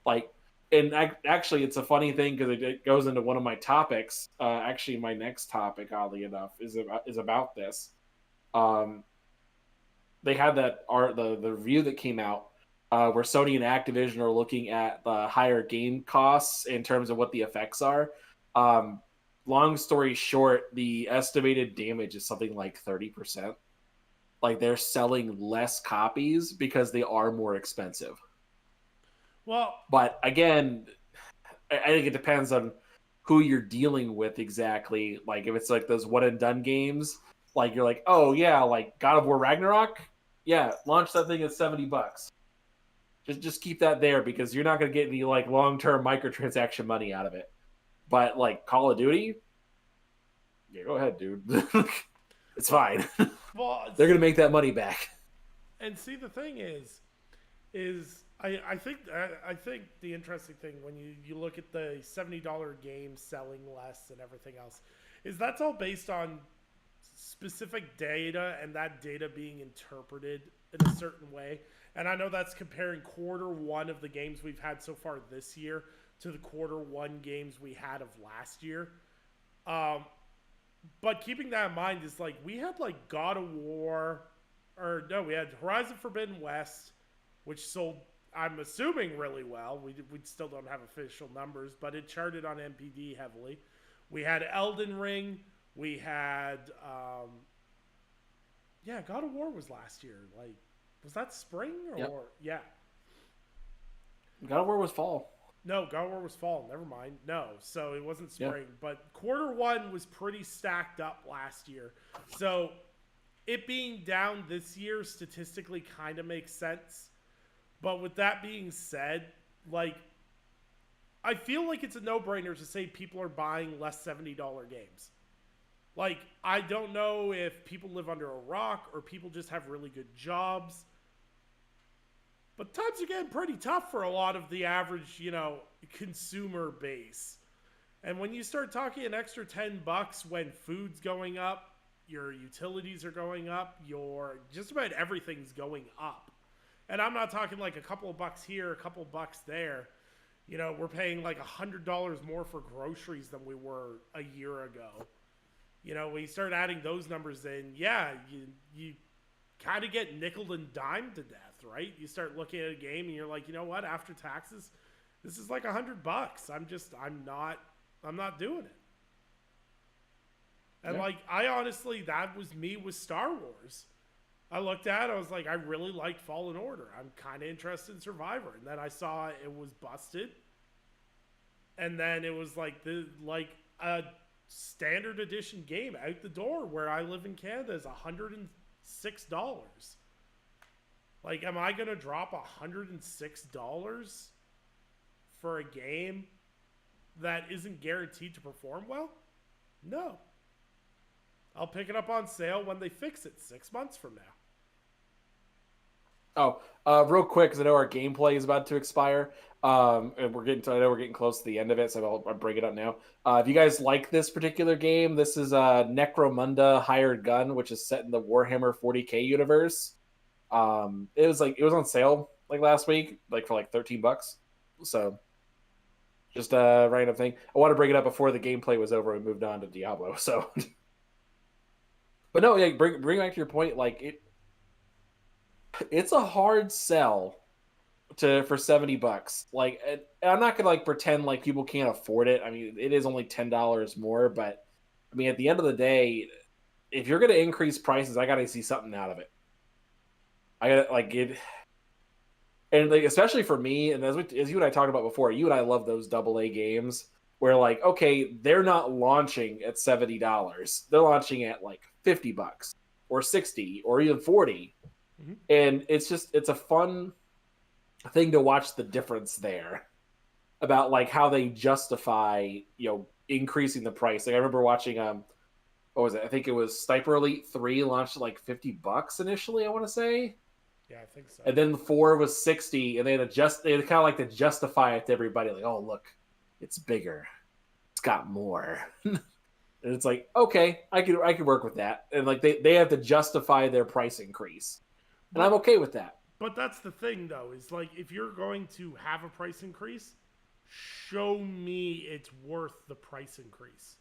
Like, and actually, it's a funny thing because it goes into one of my topics. Actually, my next topic, oddly enough, is about this. They had the review that came out where Sony and Activision are looking at the higher game costs in terms of what the effects are. Long story short, the estimated damage is something like 30%. Like they're selling less copies because they are more expensive. Well, but again, I think it depends on who you're dealing with exactly. Like if it's like those one and done games, like you're like, oh yeah, like God of War Ragnarok, yeah, launch that thing at $70. Just keep that there because you're not going to get any like long-term microtransaction money out of it. But like Call of Duty, yeah, go ahead, dude. It's fine. Well, they're going to make that money back. And see, the thing is I think the interesting thing when you look at the $70 games selling less and everything else is that's all based on specific data and that data being interpreted in a certain way. And I know that's comparing quarter one of the games we've had so far this year to the quarter one games we had of last year. But keeping that in mind is like we had like God of War, we had Horizon Forbidden West, which sold, I'm assuming, really well. We still don't have official numbers, but it charted on NPD heavily. We had Elden Ring. We had, God of War was last year. Like, was that spring or yep. Yeah? God of War was fall. No, God of War was fall. Never mind. No, so it wasn't spring. Yeah. But quarter one was pretty stacked up last year. So it being down this year statistically kind of makes sense. But with that being said, like, I feel like it's a no-brainer to say people are buying less $70 games. Like, I don't know if people live under a rock or people just have really good jobs. But times are getting pretty tough for a lot of the average, consumer base. And when you start talking an extra $10 when food's going up, your utilities are going up, just about everything's going up. And I'm not talking like a couple of bucks here, a couple of bucks there. We're paying like $100 more for groceries than we were a year ago. When you start adding those numbers in, you kind of get nickeled and dimed to death, right? You start looking at a game and you're like, you know what? After taxes, this is like $100. I'm not doing it. And like, I honestly, that was me with Star Wars. I looked at it, I was like, I really liked Fallen Order. I'm kind of interested in Survivor. And then I saw it was busted. And then it was like a standard edition game out the door where I live in Canada is $160 $6. Like, am I going to drop $106 for a game that isn't guaranteed to perform well? No. I'll pick it up on sale when they fix it 6 months from now. Real quick, because I know our gameplay is about to expire, and I know we're getting close to the end of it, so I'll bring it up now. If you guys like this particular game, this is Necromunda Hired Gun, which is set in the Warhammer 40K universe. It was on sale like last week, like for like $13. So just a random thing. I want to bring it up before the gameplay was over and moved on to Diablo. So, but no, yeah, bring back to your point. Like it's a hard sell for $70. Like, and I'm not gonna like pretend like people can't afford it. I mean, it is only $10 more, but I mean, at the end of the day, if you're gonna increase prices, I gotta see something out of it. I gotta like it, and like especially for me, and as you and I talked about before, you and I love those AA games where like, okay, they're not launching at $70, they're launching at like $50 or 60 or even 40. Mm-hmm. And it's a fun thing to watch the difference there about like how they justify, increasing the price. Like I remember watching what was it? I think it was Sniper Elite 3 launched at like $50 initially, I want to say. Yeah, I think so. And then the 4 was 60, and they kind of like to justify it to everybody, like, oh look, it's bigger, it's got more. And it's like, okay, I could work with that. And like they have to justify their price increase. And I'm okay with that. But that's the thing, though, is like if you're going to have a price increase, show me it's worth the price increase.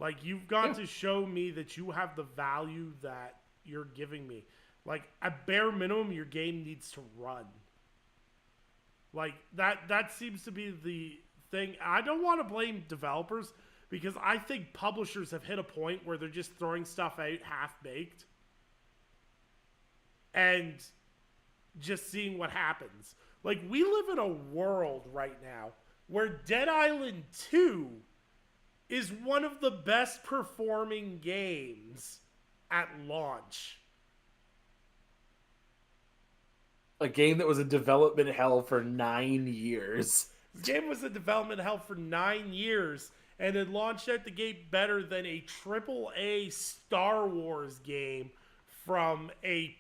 Like, you've got to show me that you have the value that you're giving me. Like, at bare minimum, your game needs to run. Like, that seems to be the thing. I don't want to blame developers, because I think publishers have hit a point where they're just throwing stuff out half-baked and just seeing what happens. Like, we live in a world right now where Dead Island 2 is one of the best performing games at launch. A game that was in development hell for 9 years. This game was in development hell for 9 years, and it launched out the gate better than a AAA Star Wars game from a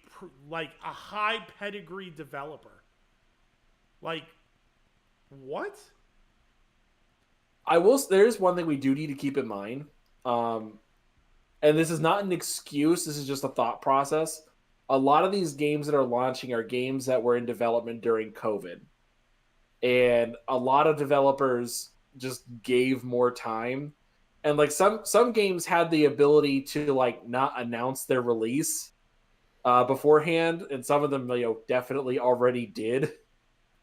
high pedigree developer. Like, what? There's one thing we do need to keep in mind. And this is not an excuse, this is just a thought process. A lot of these games that are launching are games that were in development during COVID. And a lot of developers just gave more time. And like some games had the ability to like not announce their release beforehand, and some of them definitely already did.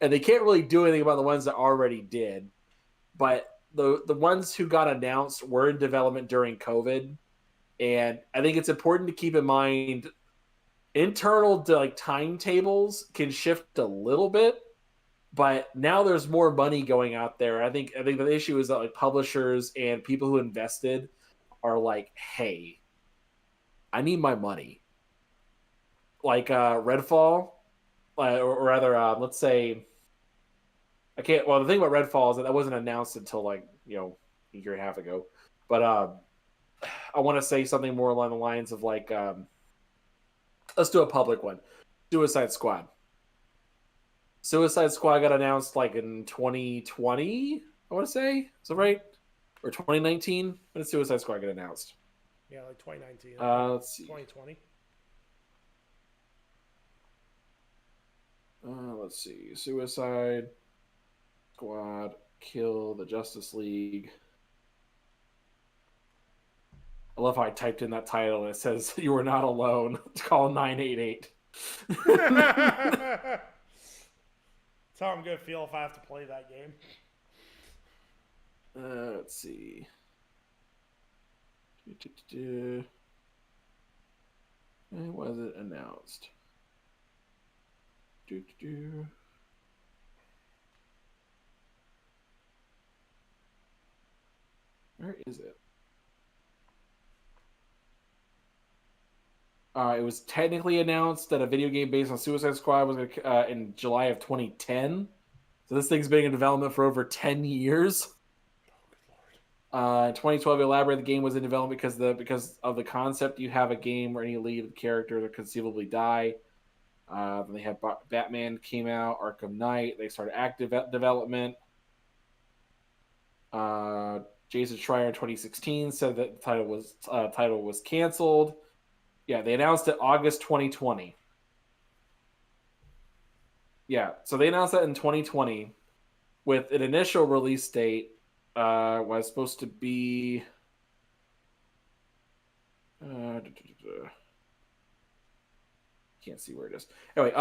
And they can't really do anything about the ones that already did. But the ones who got announced were in development during COVID. And I think it's important to keep in mind internal timetables can shift a little bit, but now there's more money going out there. I think the issue is that like publishers and people who invested are like, hey, I need my money. Like Redfall, or rather, let's say, I can't. Well, the thing about Redfall is that wasn't announced until a year and a half ago. But I want to say something more along the lines of like, let's do a public one. Suicide Squad. Suicide Squad got announced like in 2020, I want to say. Is that right? Or 2019? When did Suicide Squad get announced? Yeah, like 2019. Let's see. 2020. Let's see. Suicide Squad Kill the Justice League. I love how I typed in that title and it says, "You are not alone. Call 988." That's how I'm going to feel if I have to play that game. Let's see. When was it announced? Where is it? It was technically announced that a video game based on Suicide Squad was gonna, in July of 2010. So this thing's been in development for over 10 years. In 2012, elaborated the game was in development because of the concept. You have a game where any lead character could conceivably die. Then they had Batman came out, Arkham Knight. They started active development. Jason Schreier in 2016 said that the title was canceled. Yeah, they announced it August 2020. Yeah, so they announced that in 2020 with an initial release date was supposed to be can't see where it is. Anyway,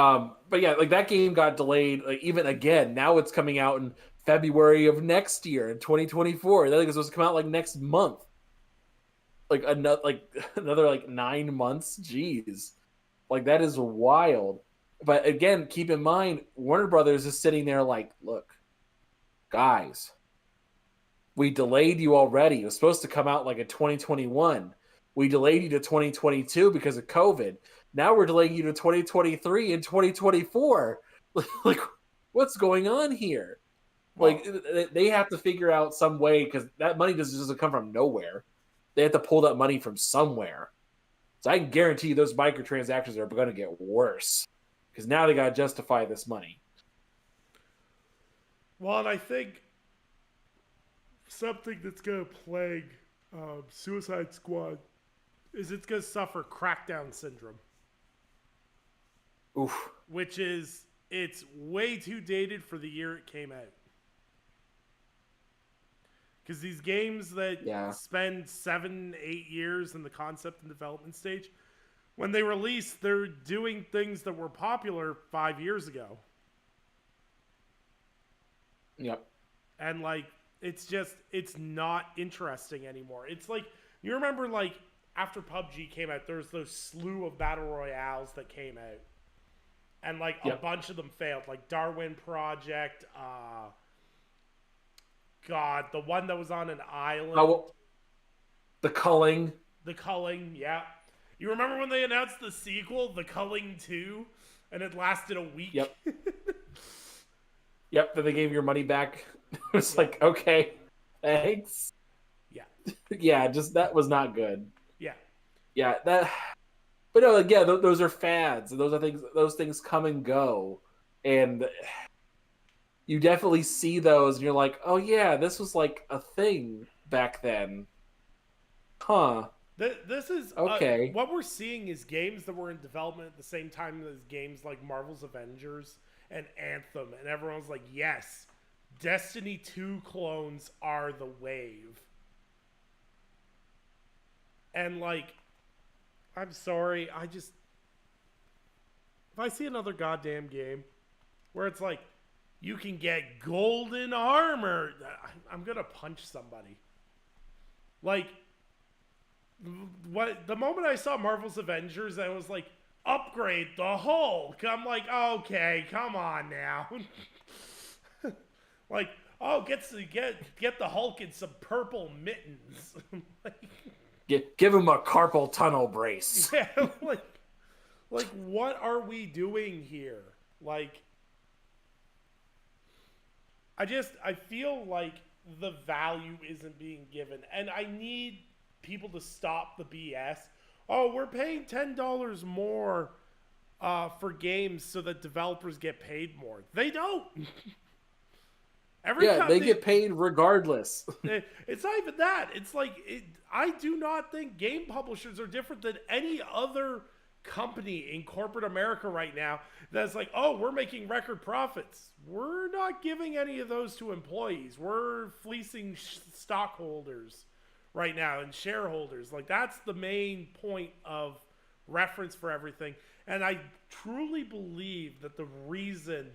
but yeah, like that game got delayed even again. Now it's coming out in February of next year in 2024. I think it's supposed to come out like next month. Like another like 9 months. Jeez. Like that is wild. But again, keep in mind, Warner Brothers is sitting there like, look, guys, we delayed you already. It was supposed to come out like in 2021. We delayed you to 2022 because of COVID. Now we're delaying you to 2023 and 2024. Like, what's going on here? Well, like, they have to figure out some way because that money doesn't come from nowhere. They have to pull that money from somewhere. So I can guarantee you those microtransactions are going to get worse because now they got to justify this money. Well, and I think something that's going to plague Suicide Squad is it's going to suffer crackdown syndrome. Oof. Which is, it's way too dated for the year it came out. Because these games that spend 7-8 years in the concept and development stage, when they release, they're doing things that were popular 5 years ago. Yep. And like, it's not interesting anymore. It's like, you remember like after PUBG came out, there was those slew of battle royales that came out. And like a bunch of them failed, like Darwin Project, God, the one that was on an island. The Culling. The Culling, yeah. You remember when they announced the sequel, The Culling 2, and it lasted a week? Yep. Yep, then they gave your money back. It was like, okay, thanks. Yeah. Yeah, just that was not good. Yeah. Yeah, that. But no, again, those are fads. And those things come and go, and you definitely see those, and you're like, oh yeah, this was like a thing back then, huh? This is okay. What we're seeing is games that were in development at the same time as games like Marvel's Avengers and Anthem, and everyone's like, yes, Destiny 2 clones are the wave. And like, I'm sorry, if I see another goddamn game where it's like, you can get golden armor, I'm gonna punch somebody. Like, the moment I saw Marvel's Avengers, I was like, upgrade the Hulk. I'm like, okay, come on now. Like, oh, get the Hulk in some purple mittens. Like, give him a carpal tunnel brace. Yeah, like what are we doing here? Like, I feel like the value isn't being given, and I need people to stop the BS. Oh, we're paying $10 more for games so that developers get paid more. They don't. They get paid regardless. It's not even that. It's like, I do not think game publishers are different than any other company in corporate America right now that's like, oh, we're making record profits. We're not giving any of those to employees. We're fleecing stockholders right now and shareholders. Like, that's the main point of reference for everything. And I truly believe that the reason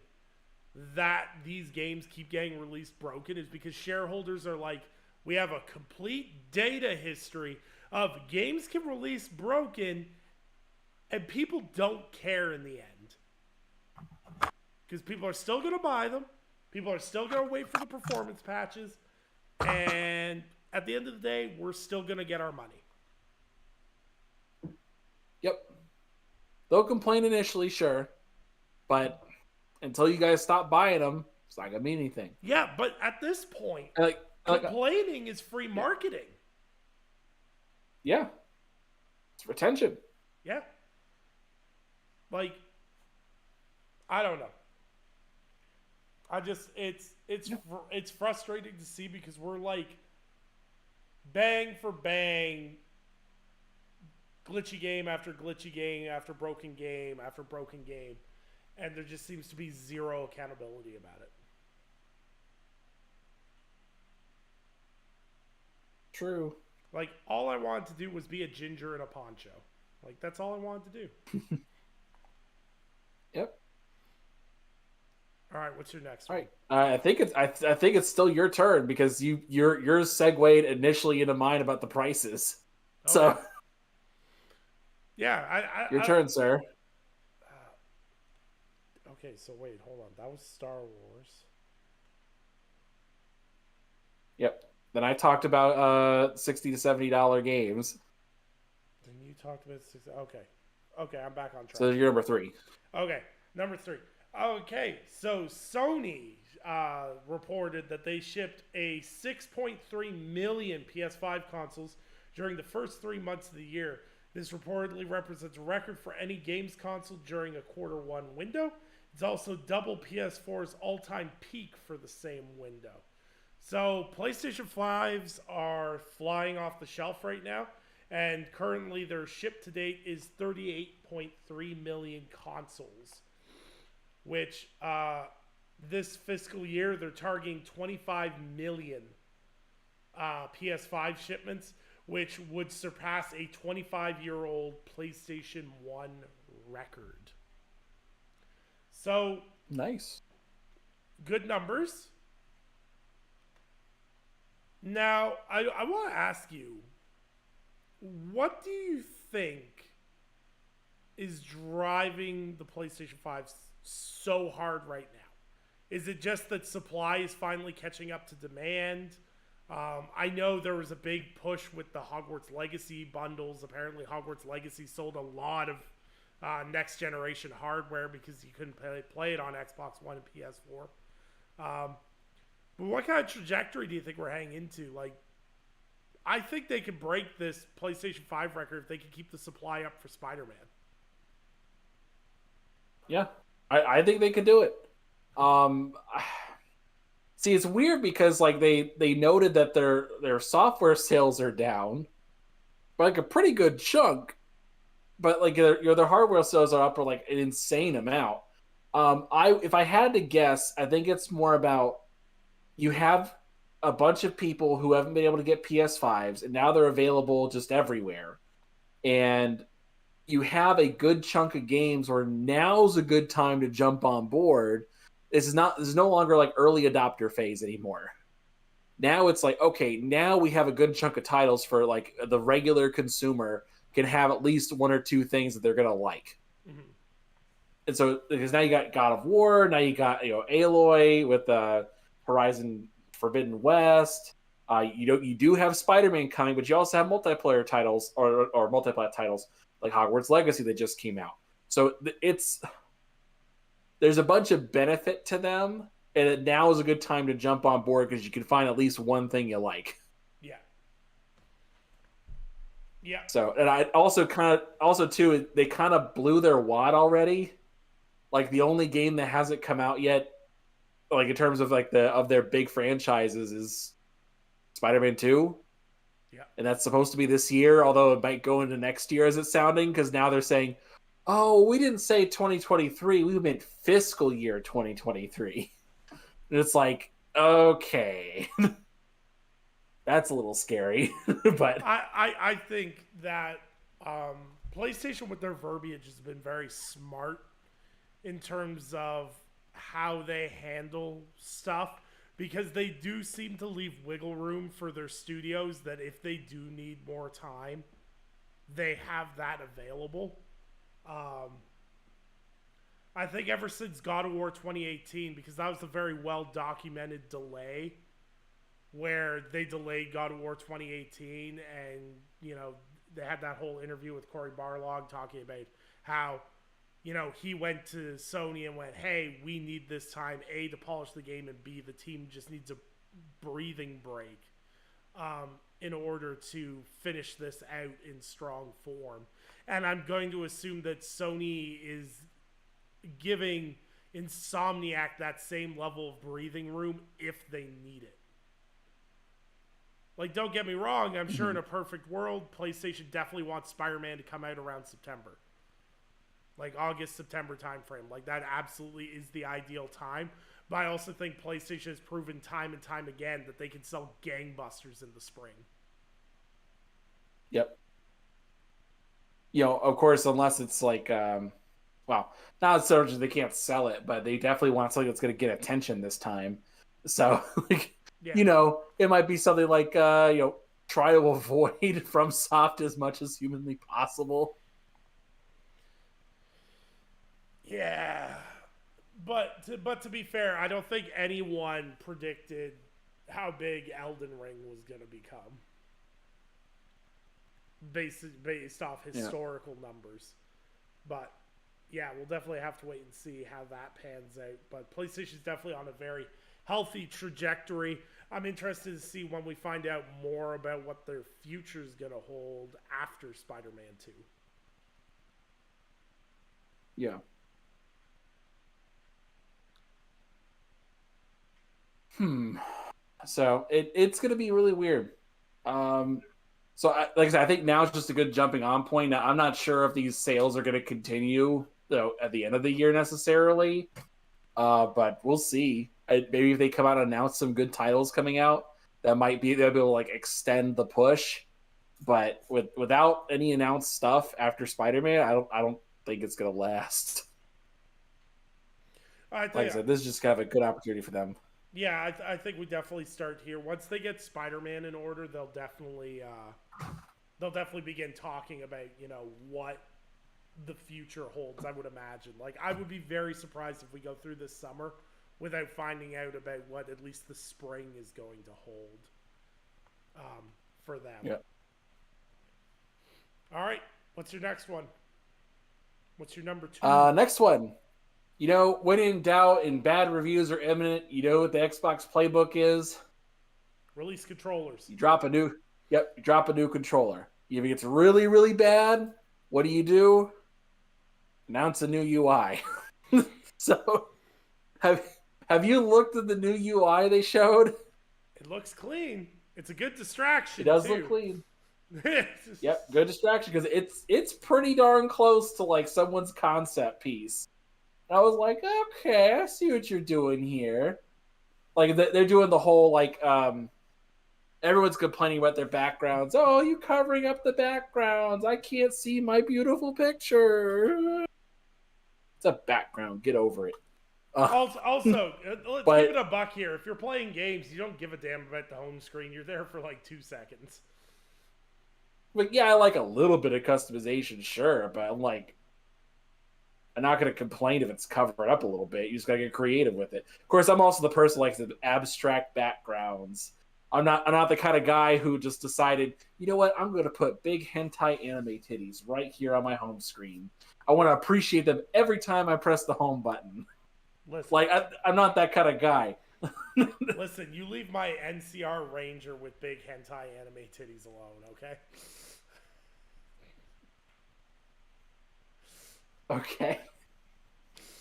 that these games keep getting released broken is because shareholders are like, we have a complete data history of games can release broken and people don't care in the end. Because people are still going to buy them. People are still going to wait for the performance patches. And at the end of the day, we're still going to get our money. Yep. They'll complain initially, sure, but until you guys stop buying them, it's not gonna mean anything. Yeah, but at this point, Like, complaining is free marketing. yeah, it's retention. Yeah. Like, I don't know. I just it's frustrating to see because we're like bang for bang, glitchy game after glitchy game after broken game after broken game, and there just seems to be zero accountability about it. True. Like, all I wanted to do was be a ginger in a poncho. Like, that's all I wanted to do. Yep. All right, what's your next All one? right. I think it's still your turn because yours segued initially into mine about the prices. Okay. So Yeah, your turn, sir. Okay, so wait, hold on. That was Star Wars. Yep. Then I talked about $60 to $70 games. Then you talked about okay. Okay, I'm back on track. So you're number 3. Okay, number 3. Okay, so Sony reported that they shipped a 6.3 million PS5 consoles during the first 3 months of the year. This reportedly represents a record for any games console during a Q1 window. It's also double PS4's all-time peak for the same window. So PlayStation 5s are flying off the shelf right now, and currently their ship to date is 38.3 million consoles, which this fiscal year they're targeting 25 million PS5 shipments, which would surpass a 25-year-old PlayStation 1 record. So, nice. Good numbers. Now, I want to ask you, what do you think is driving the PlayStation 5 so hard right now? Is it just that supply is finally catching up to demand? I know there was a big push with the Hogwarts Legacy bundles. Apparently, Hogwarts Legacy sold a lot of next generation hardware because you couldn't play it on Xbox One and PS4. But what kind of trajectory do you think we're heading into? Like, I think they could break this PlayStation 5 record if they could keep the supply up for Spider-Man. Yeah, I think they could do it. See, it's weird because like they noted that their software sales are down, by like a pretty good chunk, but like their hardware sales are up for like an insane amount. If I had to guess, I think it's more about you have a bunch of people who haven't been able to get PS5s, and now they're available just everywhere, and you have a good chunk of games where now's a good time to jump on board. This is no longer like early adopter phase anymore. Now it's like, okay, now we have a good chunk of titles for like the regular consumer can have at least one or two things that they're gonna like. Mm-hmm. And so because now you got God of War, now you got Aloy with Horizon Forbidden West. You do have Spider-Man coming, but you also have multiplayer titles or multiplayer titles like Hogwarts Legacy that just came out. So there's a bunch of benefit to them, and now is a good time to jump on board because you can find at least one thing you like. Yeah. Yeah. So, and I also too, they kind of blew their wad already. Like the only game that hasn't come out yet, like in terms of like of their big franchises, is Spider-Man 2. Yeah. And that's supposed to be this year, although it might go into next year as it's sounding, because now they're saying, oh, we didn't say 2023, we meant fiscal year 2023. And it's like, okay. That's a little scary. But I think that PlayStation with their verbiage has been very smart in terms of how they handle stuff, because they do seem to leave wiggle room for their studios that if they do need more time, they have that available. I think ever since God of War 2018, because that was a very well-documented delay where they delayed God of War 2018, and, they had that whole interview with Cory Barlog talking about how he went to Sony and went, hey, we need this time, A, to polish the game, and B, the team just needs a breathing break in order to finish this out in strong form. And I'm going to assume that Sony is giving Insomniac that same level of breathing room if they need it. Like, don't get me wrong, I'm sure in a perfect world, PlayStation definitely wants Spider-Man to come out around September. Like August, September timeframe. Like that absolutely is the ideal time. But I also think PlayStation has proven time and time again that they can sell gangbusters in the spring. Yep. Of course, unless it's like, not so much they can't sell it, but they definitely want something that's going to get attention this time. So, it might be something like, try to avoid FromSoft as much as humanly possible. Yeah, but to be fair, I don't think anyone predicted how big Elden Ring was going to become based off historical numbers. But yeah, we'll definitely have to wait and see how that pans out. But PlayStation's definitely on a very healthy trajectory. I'm interested to see when we find out more about what their future is going to hold after Spider-Man 2. Yeah. So it's going to be really weird. Like I said, I think now is just a good jumping on point. Now, I'm not sure if these sales are going to continue at the end of the year necessarily, but we'll see. Maybe if they come out and announce some good titles coming out, they'll be able to like extend the push. But without any announced stuff after Spider-Man, I don't think it's going to last. Like I said, this is just kind of a good opportunity for them. Yeah, I think we definitely start here. Once they get Spider-Man in order, they'll definitely begin talking about, what the future holds, I would imagine. Like, I would be very surprised if we go through this summer without finding out about what at least the spring is going to hold for them. Yeah. All right, what's your next one? What's your number 2? Next one. When in doubt and bad reviews are imminent, you know what the Xbox playbook is? Release controllers. You drop a new controller. If it gets really, really bad, what do? Announce a new UI. So, have you looked at the new UI they showed? It looks clean. It's a good distraction. It does look clean. Yep, good distraction because it's pretty darn close to like someone's concept piece. I was like, okay, I see what you're doing here. Like, they're doing the whole, like, everyone's complaining about their backgrounds. Oh, you covering up the backgrounds. I can't see my beautiful picture. It's a background. Get over it. Also, let's give it a buck here. If you're playing games, you don't give a damn about the home screen. You're there for, like, 2 seconds. But, yeah, I like a little bit of customization, sure. But I'm like, I'm not going to complain if it's covered up a little bit. You just got to get creative with it. Of course, I'm also the person who likes the abstract backgrounds. I'm not the kind of guy who just decided, you know what, I'm going to put big hentai anime titties right here on my home screen. I want to appreciate them every time I press the home button. Listen, like, I'm not that kind of guy. Listen, you leave my NCR Ranger with big hentai anime titties alone, okay? Okay.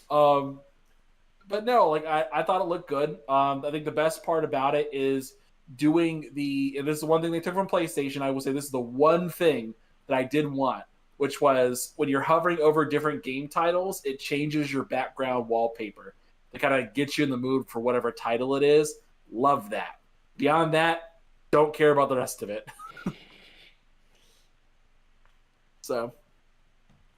But no, like I thought it looked good. I think the best part about it is doing and this is one thing they took from PlayStation. I will say this is the one thing that I did want, which was when you're hovering over different game titles, it changes your background wallpaper to kind of get you in the mood for whatever title it is. Love that. Beyond that, don't care about the rest of it. So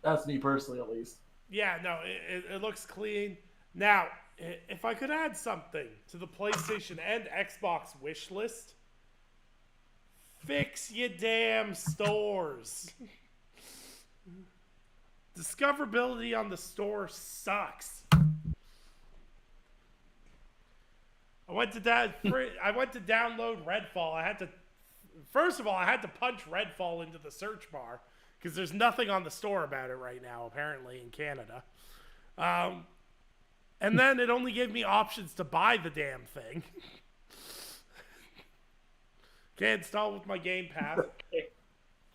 that's me personally, at least. Yeah, no, it looks clean. Now, if I could add something to the PlayStation and Xbox wish list, fix your damn stores. Discoverability on the store sucks. I went to download Redfall. First of all, I had to punch Redfall into the search bar because there's nothing on the store about it right now, apparently, in Canada. And then it only gave me options to buy the damn thing. Can't install with my Game Pass.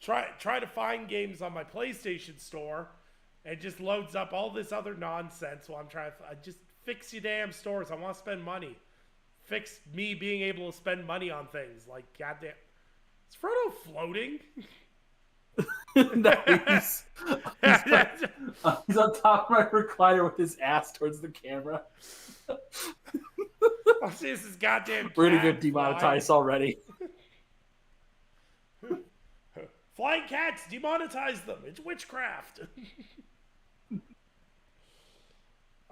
Try to find games on my PlayStation Store. It just loads up all this other nonsense while I'm trying to just fix your damn stores. I want to spend money. Fix me being able to spend money on things. Like, goddamn. Is Frodo floating? No, he's on top of my recliner with his ass towards the camera. I see this is goddamn. We're gonna get demonetized already. Flying cats, demonetize them. It's witchcraft.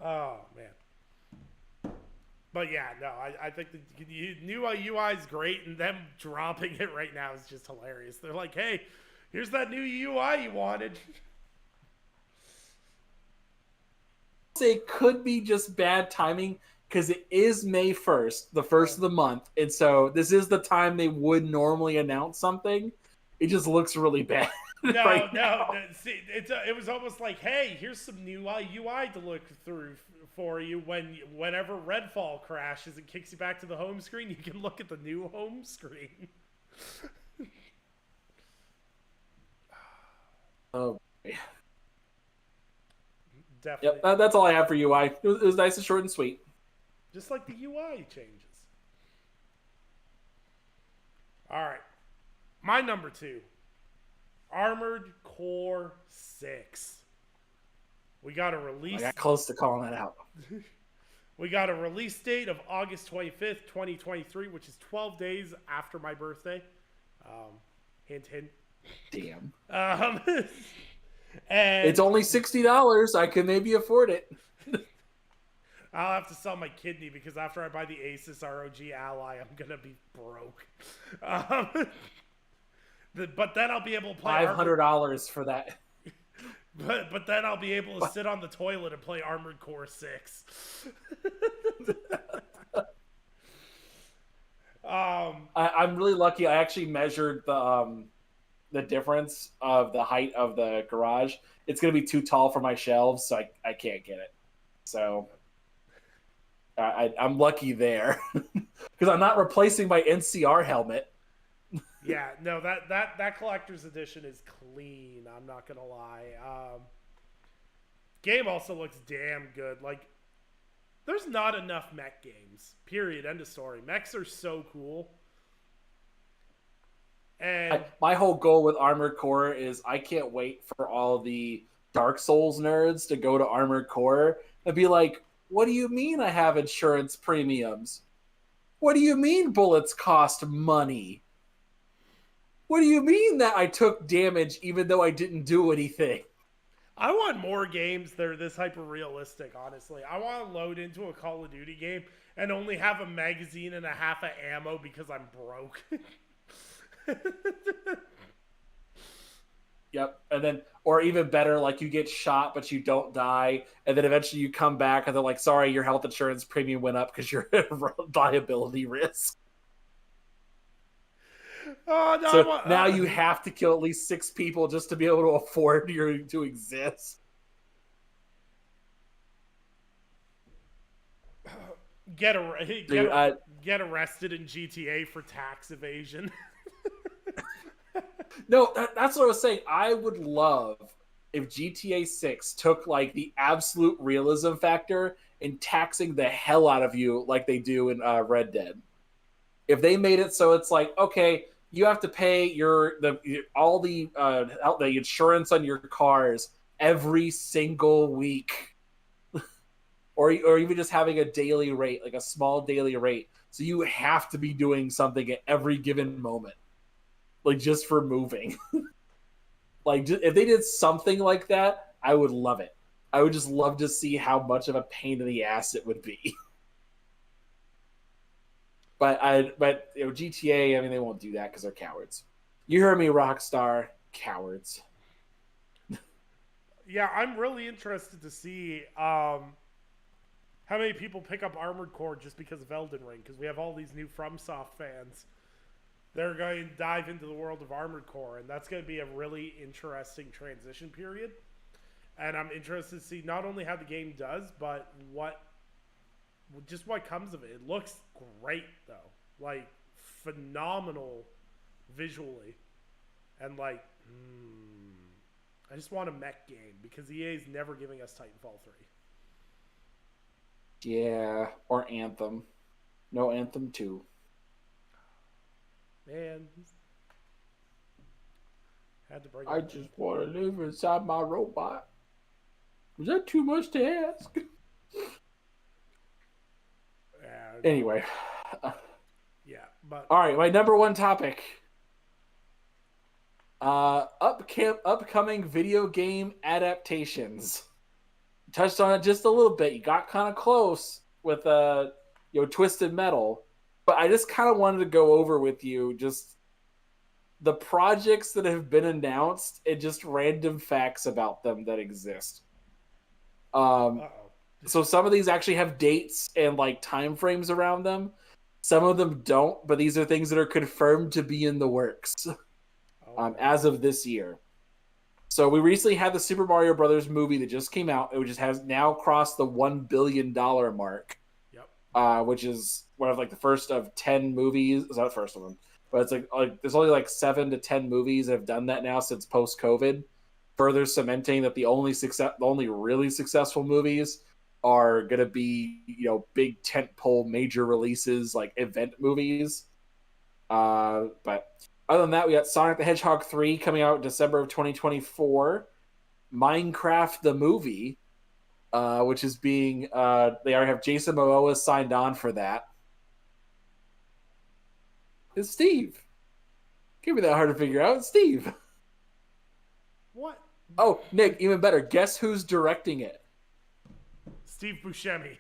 Oh, man. But yeah, no, I think the new UI is great, and them dropping it right now is just hilarious. They're like, hey, here's that new UI you wanted. It could be just bad timing because it is May 1st, the first of the month. And so this is the time they would normally announce something. It just looks really bad. No. See, it was almost like, hey, here's some new UI to look through for you. Whenever Redfall crashes and kicks you back to the home screen, you can look at the new home screen. Oh, definitely. Yep, that's all I have for UI. It was nice and short and sweet. Just like the UI changes. All right. My number 2. Armored Core 6. We got a release. I got close to calling that out. We got a release date of August 25th, 2023, which is 12 days after my birthday. Hint, hint. Damn. And it's only $60. I can maybe afford it. I'll have to sell my kidney because after I buy the Asus ROG Ally, I'm gonna be broke. But then I'll be able to play $500 for that. But then I'll be able to sit on the toilet and play Armored Core 6. I'm really lucky. I actually measured the difference of the height of the garage. It's going to be too tall for my shelves, so I can't get it. So I'm lucky there because I'm not replacing my NCR helmet. Yeah, no, that collector's edition is clean. I'm not gonna lie. Game also looks damn good. Like, there's not enough mech games. Period. End of story. Mechs are so cool. And my whole goal with Armored Core is I can't wait for all the Dark Souls nerds to go to Armored Core and be like, "What do you mean I have insurance premiums? What do you mean bullets cost money? What do you mean that I took damage even though I didn't do anything?" I want more games that are this hyper-realistic, honestly. I want to load into a Call of Duty game and only have a magazine and a half of ammo because I'm broke. Yep. And then, or even better, like you get shot but you don't die, and then eventually you come back and they're like, "Sorry, your health insurance premium went up because you're at liability risk." Oh, no, so now you have to kill at least 6 people just to be able to afford you to exist. Get arrested in GTA for tax evasion. No, that's what I was saying. I would love if GTA 6 took like the absolute realism factor and taxing the hell out of you like they do in Red Dead. If they made it so it's like, okay, you have to pay all the insurance on your cars every single week, or even just having a daily rate, like a small daily rate. So you have to be doing something at every given moment, like just for moving. Like if they did something like that, I would love it. I would just love to see how much of a pain in the ass it would be. But GTA, I mean, they won't do that because they're cowards. You heard me, Rockstar. Cowards. Yeah, I'm really interested to see how many people pick up Armored Core just because of Elden Ring, because we have all these new FromSoft fans. they're going to dive into the world of Armored Core, and that's going to be a really interesting transition period. And I'm interested to see not only how the game does, but what comes of it. It looks great though, like phenomenal visually, and like I just want a mech game because EA is never giving us Titanfall 3. Yeah, or Anthem. No Anthem 2. Man, had to bring. I just want to live inside my robot. Is that too much to ask? Anyway. Yeah, but all right, my number one topic. Upcoming video game adaptations. Touched on it just a little bit. You got kind of close with Twisted Metal, but I just kind of wanted to go over with you just the projects that have been announced and just random facts about them that exist. So some of these actually have dates and like time frames around them. Some of them don't, but these are things that are confirmed to be in the works as of this year. So we recently had the Super Mario Brothers movie that just came out, which has now crossed the $1 billion mark. Yep. Which is one of like the first of 10 movies. It's not the first of them, but it's like there's only like 7 to 10 movies that have done that now since post-COVID, further cementing that the only really successful movies are gonna be big tentpole major releases like event movies. But other than that, we got Sonic the Hedgehog 3 coming out December of 2024. Minecraft the movie, which is being they already have Jason Momoa signed on for that. It's Steve. Can't be that hard to figure out. It's Steve. What? Oh, Nick, even better. Guess who's directing it? Steve Buscemi.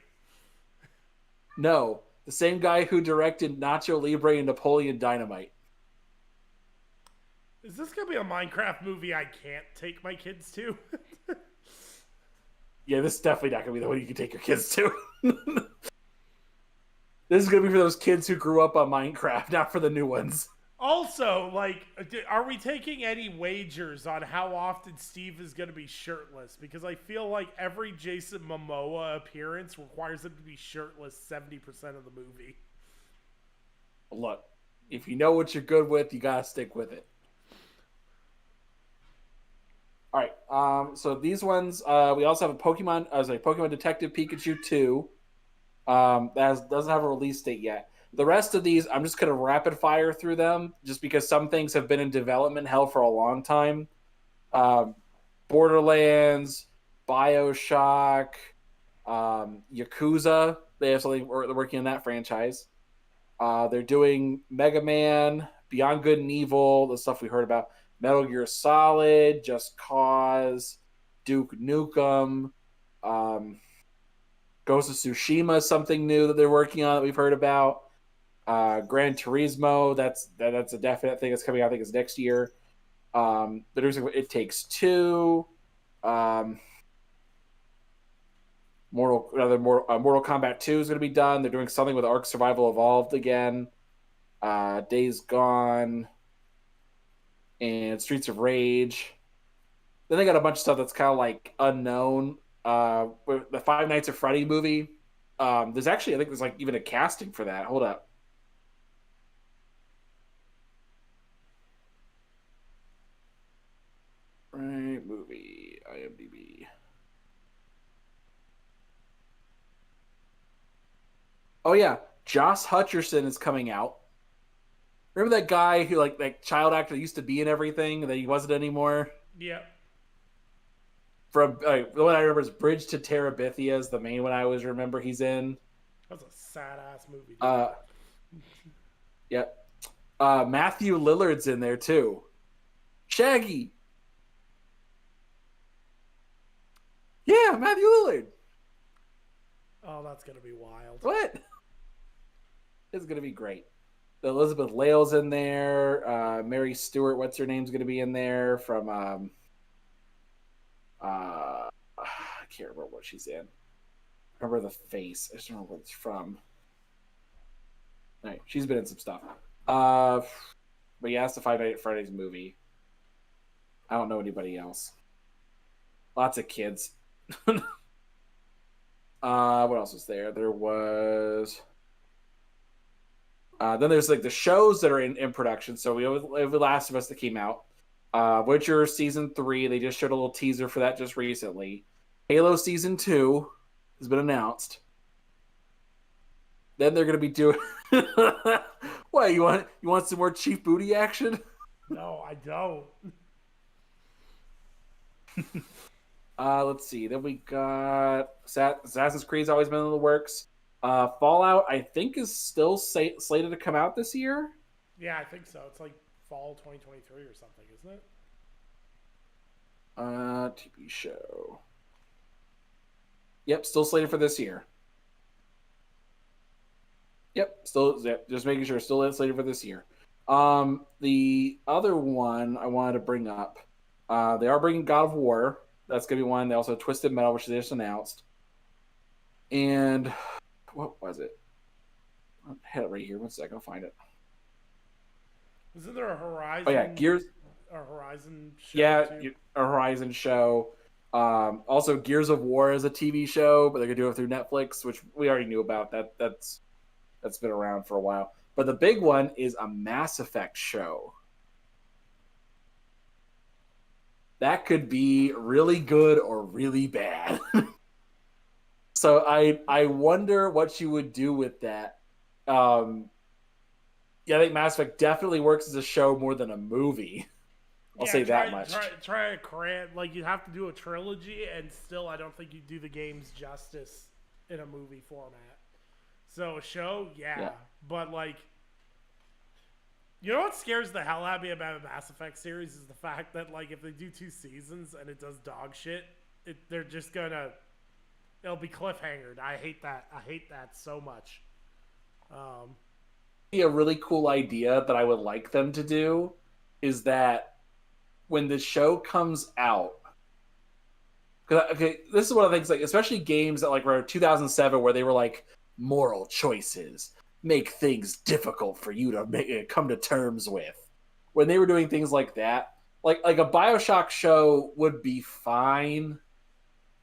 No, the same guy who directed Nacho Libre and Napoleon Dynamite. Is this gonna be a Minecraft movie I can't take my kids to? Yeah, this is definitely not gonna be the one you can take your kids to. This is gonna be for those kids who grew up on Minecraft, not for the new ones. Also, like, are we taking any wagers on how often Steve is going to be shirtless? Because I feel like every Jason Momoa appearance requires him to be shirtless 70% of the movie. Look, if you know what you're good with, you gotta stick with it. All right, so these ones, we also have a Pokemon Detective Pikachu 2. Doesn't have a release date yet. The rest of these, I'm just going to rapid fire through them just because some things have been in development hell for a long time. Borderlands, BioShock, Yakuza. They have something, they're working on that franchise. They're doing Mega Man, Beyond Good and Evil, the stuff we heard about. Metal Gear Solid, Just Cause, Duke Nukem, Ghost of Tsushima is something new that they're working on that we've heard about. Gran Turismo, that's a definite thing that's coming out. I think it's next year. There's It Takes Two. Mortal Kombat 2 is going to be done. They're doing something with Ark Survival Evolved again. Days Gone and Streets of Rage. Then they got a bunch of stuff that's kind of like unknown. The Five Nights at Freddy movie. There's actually, I think there's like even a casting for that. Hold up. Right, movie, IMDb. Oh yeah, Josh Hutcherson is coming out. Remember that guy who like that child actor that used to be in everything that he wasn't anymore? Yeah. From the one I remember is Bridge to Terabithia is the main one I always remember he's in. That's a sad ass movie. Yeah. Matthew Lillard's in there too. Shaggy. Yeah, Matthew Lillard. Oh, that's gonna be wild. What? It's gonna be great. Elizabeth Lale's in there. Mary Stewart, what's her name's gonna be in there from I can't remember what she's in. I remember the face. I just don't know what it's from. All right, she's been in some stuff. But yeah, it's the Five Nights at Freddy's movie. I don't know anybody else. Lots of kids. What else was there? There was. Then there's like the shows that are in production. So we have The Last of Us that came out. Witcher season 3. They just showed a little teaser for that just recently. Halo season 2 has been announced. Then they're gonna be doing. What you want some more Chief Booty action? No, I don't. Let's see. Then we got Assassin's Creed's always been in the works. Fallout, I think, is still slated to come out this year. Yeah, I think so. It's like fall 2023 or something, isn't it? TV show. Yep, still slated for this year. Yep, just making sure, still slated for this year. The other one I wanted to bring up, they are bringing God of War. That's gonna be one. They also have Twisted Metal, which they just announced. And what was it? I had it right here. One second, I'll find it. Isn't there a Horizon? Oh yeah, Gears. A Horizon show. Yeah, too? a Horizon show. Also, Gears of War is a TV show, but they're gonna do it through Netflix, which we already knew about. That's been around for a while. But the big one is a Mass Effect show. That could be really good or really bad. So I wonder what you would do with that. Yeah, I think Mass Effect definitely works as a show more than a movie. I'll say that much. Try a cram. Like, you'd have to do a trilogy, and still I don't think you do the games justice in a movie format. So a show, yeah. But like, you know what scares the hell out of me about a Mass Effect series is the fact that, like, if they do 2 seasons and it does dog shit, they're just gonna, it'll be cliffhangered. I hate that. I hate that so much. A really cool idea that I would like them to do is that when the show comes out, okay, this is one of the things, like, especially games that like were 2007 where they were like, moral choices make things difficult for you to come to terms with. When they were doing things like that, like a BioShock show would be fine,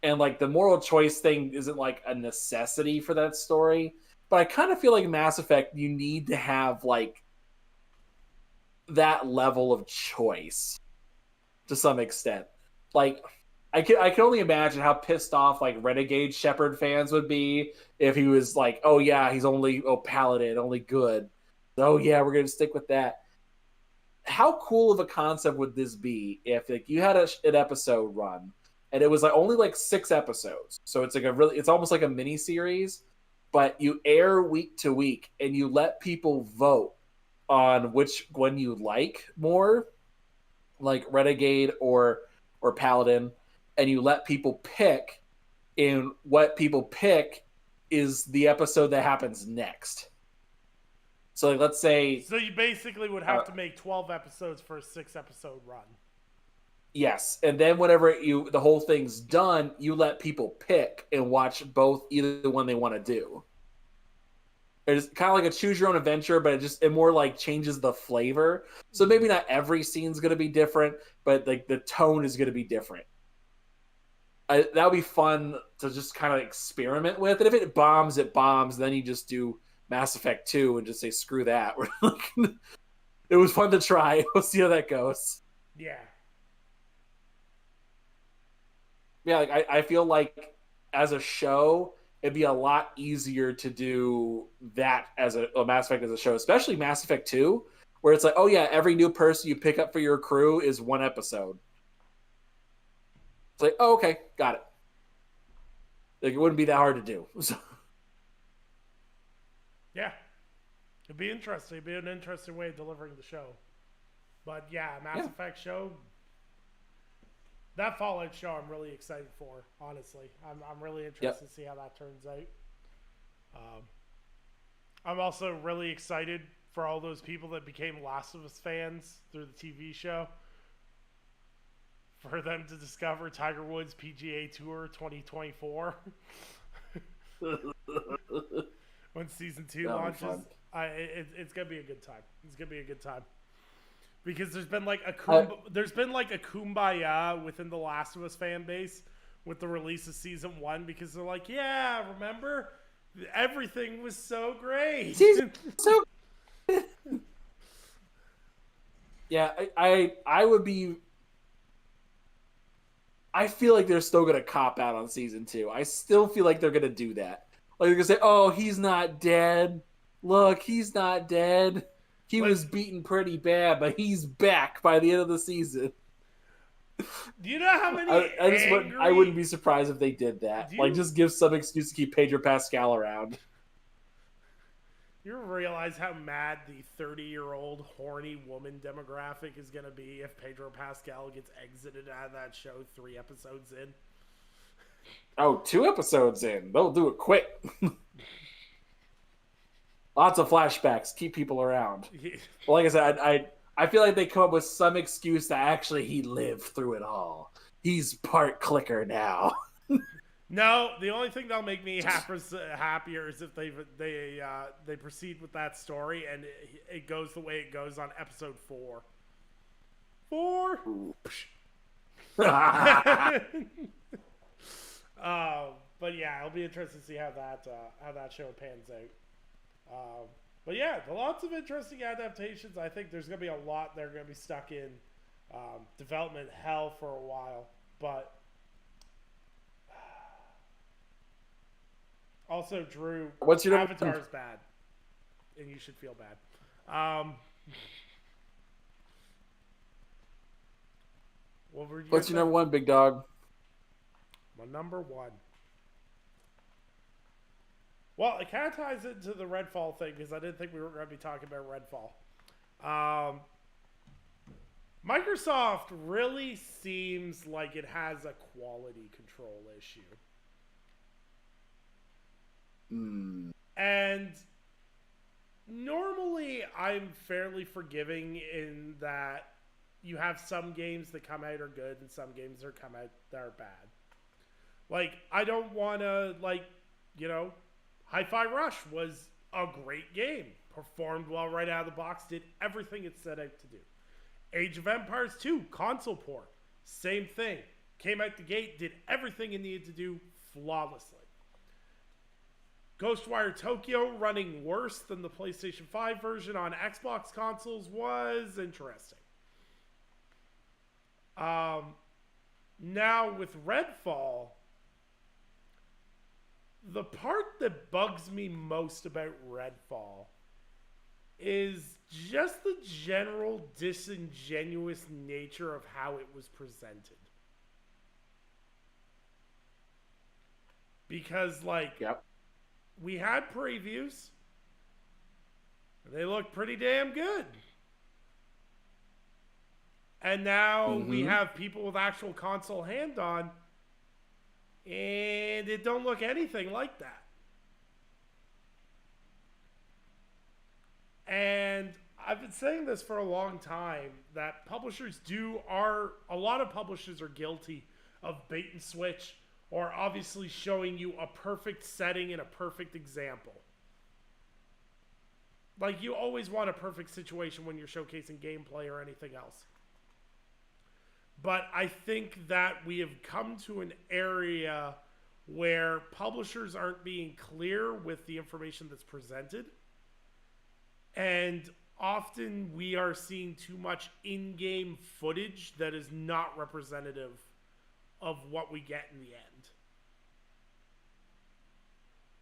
and like the moral choice thing isn't like a necessity for that story. But I kind of feel like Mass Effect, you need to have like that level of choice to some extent. Like, I can only imagine how pissed off like Renegade Shepard fans would be if he was like, oh yeah, he's only paladin, only good. Oh yeah, we're gonna stick with that. How cool of a concept would this be if like you had an episode run and it was like only like 6 episodes, so it's like it's almost like a mini series, but you air week to week and you let people vote on which one you like more, like Renegade or Paladin, and you let people pick, and what people pick is the episode that happens next. So like, let's say... So you basically would have to make 12 episodes for a 6-episode run. Yes, and then whenever the whole thing's done, you let people pick and watch either one they want to do. It's kind of like a choose your own adventure, but it more like changes the flavor. So maybe not every scene's going to be different, but like the tone is going to be different. That would be fun to just kind of experiment with. And if it bombs, it bombs. Then you just do Mass Effect 2 and just say, screw that. It was fun to try. We'll see how that goes. Yeah. Yeah, like I feel like as a show, it'd be a lot easier to do that as a Mass Effect as a show, especially Mass Effect 2, where it's like, oh yeah, every new person you pick up for your crew is 1 episode. It's like, oh, okay, got it. Like, it wouldn't be that hard to do. Yeah. It'd be interesting. It'd be an interesting way of delivering the show. But yeah, Mass Effect show, that Fallout show I'm really excited for, honestly. I'm really interested to see how that turns out. I'm also really excited for all those people that became Last of Us fans through the TV show, for them to discover Tiger Woods PGA Tour 2024 when season 2 launches. It's gonna be a good time. It's gonna be a good time. because there's been like a kumbaya within the Last of Us fan base with the release of season 1 because they're like, yeah, remember everything was so great. So yeah, I would be. I feel like they're still gonna cop out on season 2. I still feel like they're gonna do that. Like they're gonna say, "Oh, he's not dead. Look, he's not dead. He was beaten pretty bad, but he's back by the end of the season." Do you know how many? I wouldn't be surprised if they did that. Like, just give some excuse to keep Pedro Pascal around. You realize how mad the 30-year-old horny woman demographic is going to be if Pedro Pascal gets exited out of that show 3 episodes in? Oh, 2 episodes in. They'll do it quick. Lots of flashbacks. Keep people around. Well, like I said, I feel like they come up with some excuse that actually he lived through it all. He's part clicker now. No, the only thing that'll make me happier is if they proceed with that story and it goes the way it goes on episode 4. 4. But yeah, it'll be interesting to see how that show pans out. But yeah, lots of interesting adaptations. I think there's going to be a lot that are going to be stuck in development hell for a while, but. Also, Drew, what's your Avatar's bad, and you should feel bad. What's your number 1, big dog? My number 1. Well, it kind of ties into the Redfall thing because I didn't think we were going to be talking about Redfall. Microsoft really seems like it has a quality control issue. And normally I'm fairly forgiving in that you have some games that come out are good and some games that come out that are bad. Like, I don't want to, Hi-Fi Rush was a great game. Performed well right out of the box, did everything it set out to do. Age of Empires 2, console port, same thing. Came out the gate, did everything it needed to do flawlessly. Ghostwire Tokyo running worse than the PlayStation 5 version on Xbox consoles was interesting. Now with Redfall, the part that bugs me most about Redfall is just the general disingenuous nature of how it was presented. Because, Yep. We had previews. They look pretty damn good. And now we have people with actual console hand-on, and it don't look anything like that. And I've been saying this for a long time, that a lot of publishers are guilty of bait and switch, or obviously showing you a perfect setting and a perfect example. Like, you always want a perfect situation when you're showcasing gameplay or anything else. But I think that we have come to an area where publishers aren't being clear with the information that's presented. And often we are seeing too much in-game footage that is not representative of what we get in the end.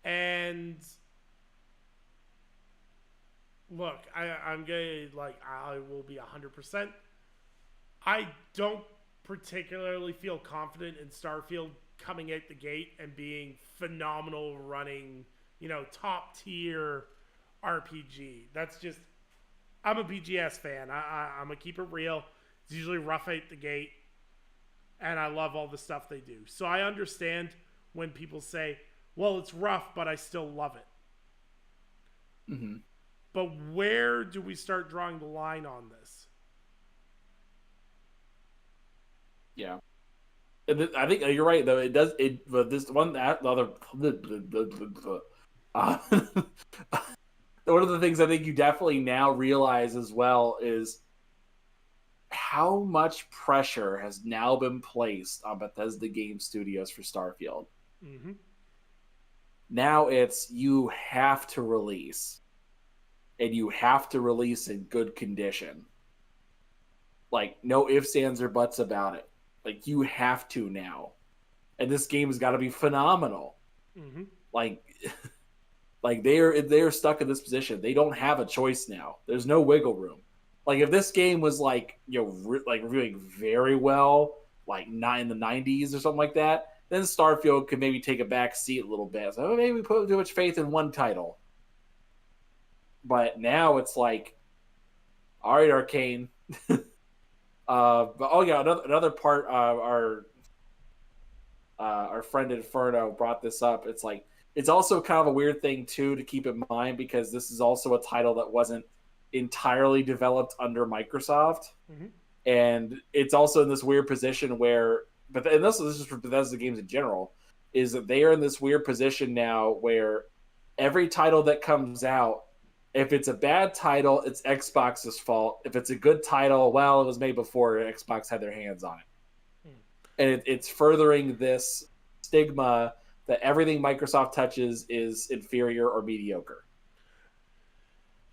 And look, I'm gonna, I will be 100%. I don't particularly feel confident in Starfield coming out the gate and being phenomenal running, top tier RPG. That's just, I'm a BGS fan. I'm gonna keep it real. It's usually rough out the gate, and I love all the stuff they do. So I understand when people say, well, it's rough, but I still love it. Mm-hmm. But where do we start drawing the line on this? Yeah. I think you're right, though. It does. But this one, the other, one of the things I think you definitely now realize as well is how much pressure has now been placed on Bethesda Game Studios for Starfield. Mm-hmm. Now it's you have to release, and you have to release in good condition. Like, no ifs, ands, or buts about it. Like, you have to now. And this game has got to be phenomenal. Mm-hmm. Like, like they're stuck in this position. They don't have a choice now. There's no wiggle room. Like, if this game was like, like reviewing very well, like not in the 90s or something like that, then Starfield could maybe take a back seat a little bit. So maybe we put too much faith in one title. But now it's like, all right, Arcane. But oh yeah, another part. Our friend Inferno brought this up. It's like it's also kind of a weird thing too to keep in mind because this is also a title that wasn't entirely developed under Microsoft, Mm-hmm. and it's also in this weird position where, and this is for Bethesda games in general, is that they are in this weird position now where every title that comes out, if it's a bad title, it's Xbox's fault. If it's a good title, well, it was made before Xbox had their hands on it. And it's furthering this stigma that everything Microsoft touches is inferior or mediocre.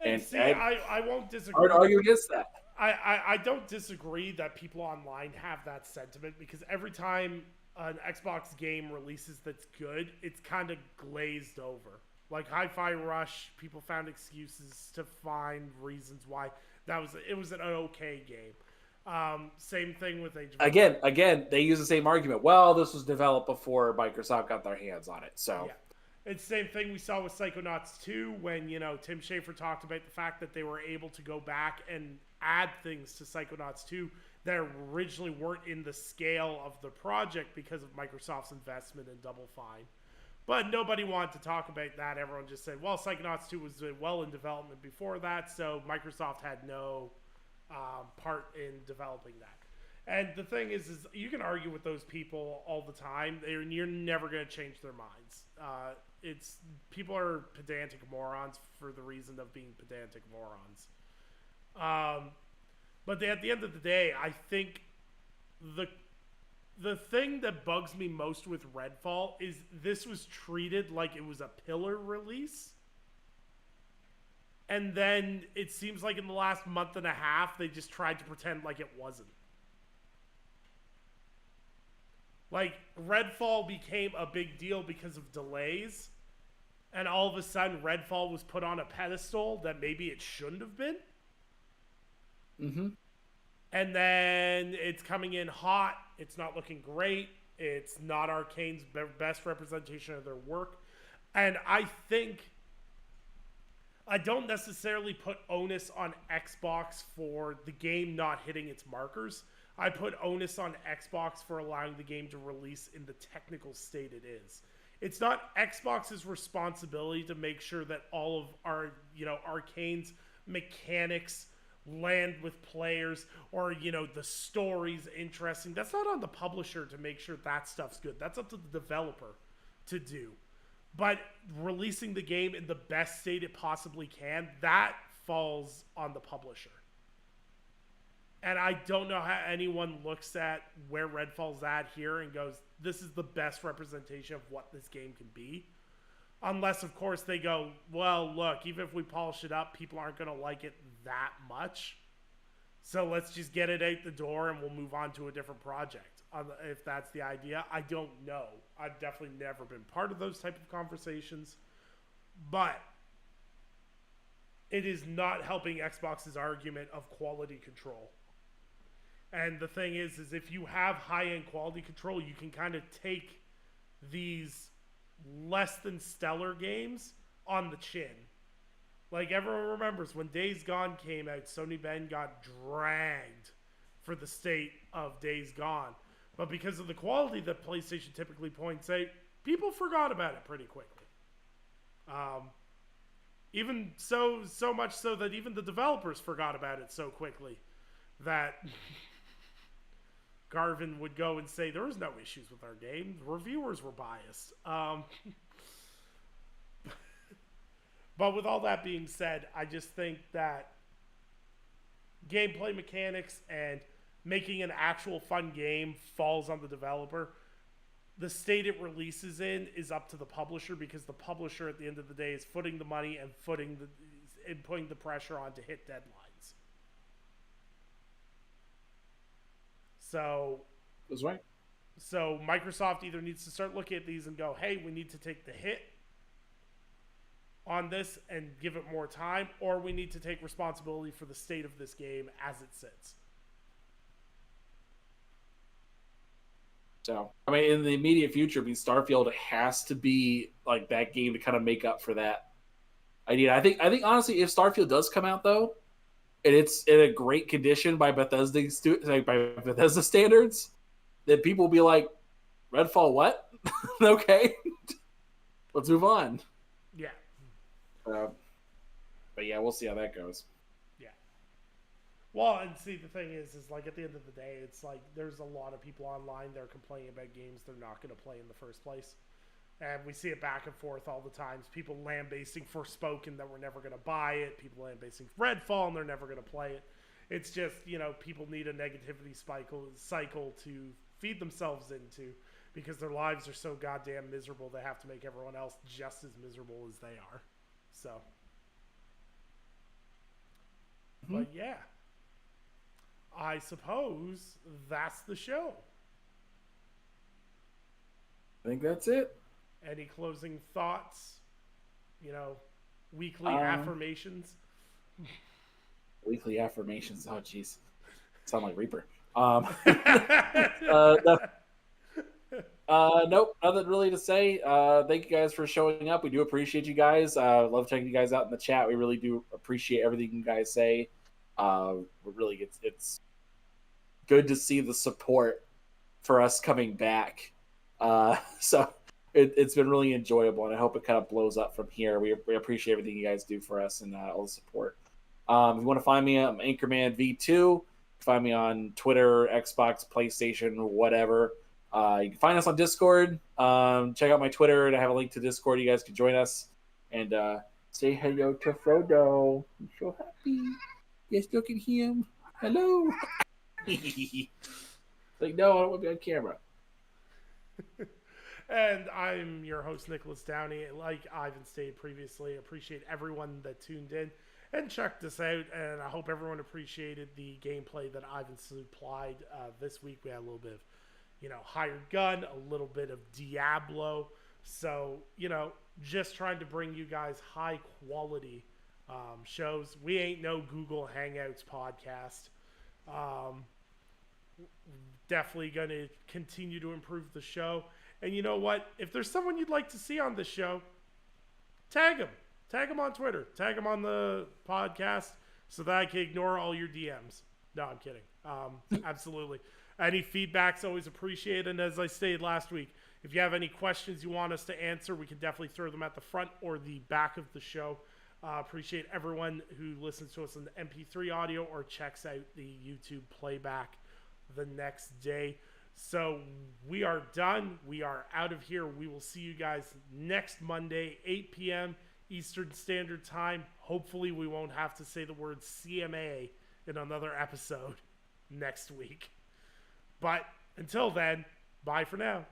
And see, I won't disagree. Hard to argue against that. I don't disagree that people online have that sentiment because every time an Xbox game releases that's good, it's kind of glazed over. Like Hi-Fi Rush, people found excuses to find reasons why it was an okay game. Same thing with Age of Again, they use the same argument. Well, this was developed before Microsoft got their hands on it, so. Yeah. It's the same thing we saw with Psychonauts 2 when, Tim Schafer talked about the fact that they were able to go back and add things to Psychonauts 2 that originally weren't in the scale of the project because of Microsoft's investment in Double Fine. But nobody wanted to talk about that. Everyone just said, well, Psychonauts 2 was well in development before that, so Microsoft had no part in developing that. And the thing is you can argue with those people all the time. You're never going to change their minds. People are pedantic morons for the reason of being pedantic morons. But at the end of the day, I think the thing that bugs me most with Redfall is this was treated like it was a pillar release. And then it seems like in the last month and a half, they just tried to pretend like it wasn't. Like, Redfall became a big deal because of delays. And all of a sudden, Redfall was put on a pedestal that maybe it shouldn't have been. Mm-hmm. And then it's coming in hot. It's not looking great. It's not Arcane's best representation of their work. And I think I don't necessarily put onus on Xbox for the game not hitting its markers. I put onus on Xbox for allowing the game to release in the technical state it is. It's not Xbox's responsibility to make sure that all of our, Arcane's mechanics land with players or, the story's interesting. That's not on the publisher to make sure that stuff's good. That's up to the developer to do. But releasing the game in the best state it possibly can, that falls on the publisher. And I don't know how anyone looks at where Redfall's at here and goes, this is the best representation of what this game can be. Unless, of course, they go, well, look, even if we polish it up, people aren't going to like it that much. So let's just get it out the door and we'll move on to a different project. If that's the idea, I don't know. I've definitely never been part of those type of conversations. But it is not helping Xbox's argument of quality control. And the thing is if you have high-end quality control, you can kind of take these less than stellar games on the chin. Like everyone remembers when Days Gone came out, Sony Ben got dragged for the state of Days Gone. But because of the quality that PlayStation typically points out, people forgot about it pretty quickly. Even so much so that even the developers forgot about it so quickly that Garvin would go and say there was no issues with our game. Reviewers were biased. But with all that being said, I just think that gameplay mechanics and making an actual fun game falls on the developer. The state it releases in is up to the publisher, because the publisher at the end of the day is footing the money and putting the pressure on to hit deadlines. So That's right. So Microsoft either needs to start looking at these and go, hey, we need to take the hit on this and give it more time, or we need to take responsibility for the state of this game as it sits. So, I mean, in the immediate future, Starfield has to be like that game to kind of make up for that idea. I think honestly, if Starfield does come out though, and it's in a great condition by Bethesda standards, then people will be like, Redfall, what? Okay, let's move on. Yeah. But yeah, we'll see how that goes. Well, and see, the thing is like at the end of the day, it's like there's a lot of people online that are complaining about games they're not going to play in the first place. And we see it back and forth all the times. People lambasting Forspoken that we're never going to buy it. People lambasting Redfall and they're never going to play it. It's just, people need a negativity cycle to feed themselves into, because their lives are so goddamn miserable they have to make everyone else just as miserable as they are. So. Mm-hmm. But yeah. I suppose that's the show. I think that's it. Any closing thoughts? Weekly affirmations? Weekly affirmations. Oh, jeez. Sound like Reaper. Nope, nothing really to say. Thank you guys for showing up. We do appreciate you guys. Love checking you guys out in the chat. We really do appreciate everything you guys say. It's good to see the support for us coming back. So it's been really enjoyable, and I hope it kind of blows up from here. We appreciate everything you guys do for us and all the support. If you want to find me, I'm Anchorman V2. Find me on Twitter, Xbox, PlayStation, whatever. You can find us on Discord. Check out my Twitter to have a link to Discord. You guys can join us and say hello to Frodo. I'm so happy. Yes, look at him. Hello. Like, no, I don't want to be on camera. And I'm your host, Nicholas Downey. Like Ivan stated previously, appreciate everyone that tuned in and checked us out. And I hope everyone appreciated the gameplay that Ivan supplied this week. We had a little bit of, Hired Gun, a little bit of Diablo. So, just trying to bring you guys high quality shows. We ain't no Google Hangouts podcast. Definitely going to continue to improve the show. And you know what? If there's someone you'd like to see on this show, tag them. Tag them on Twitter. Tag them on the podcast so that I can ignore all your DMs. No, I'm kidding. Absolutely. Any feedback's always appreciated. And as I stated last week, if you have any questions you want us to answer, we can definitely throw them at the front or the back of the show. Appreciate everyone who listens to us in the MP3 audio or checks out the YouTube playback the next day. So we are done. We are out of here. We will see you guys next Monday, 8 p.m. Eastern Standard Time. Hopefully we won't have to say the word CMA in another episode next week. But until then, bye for now.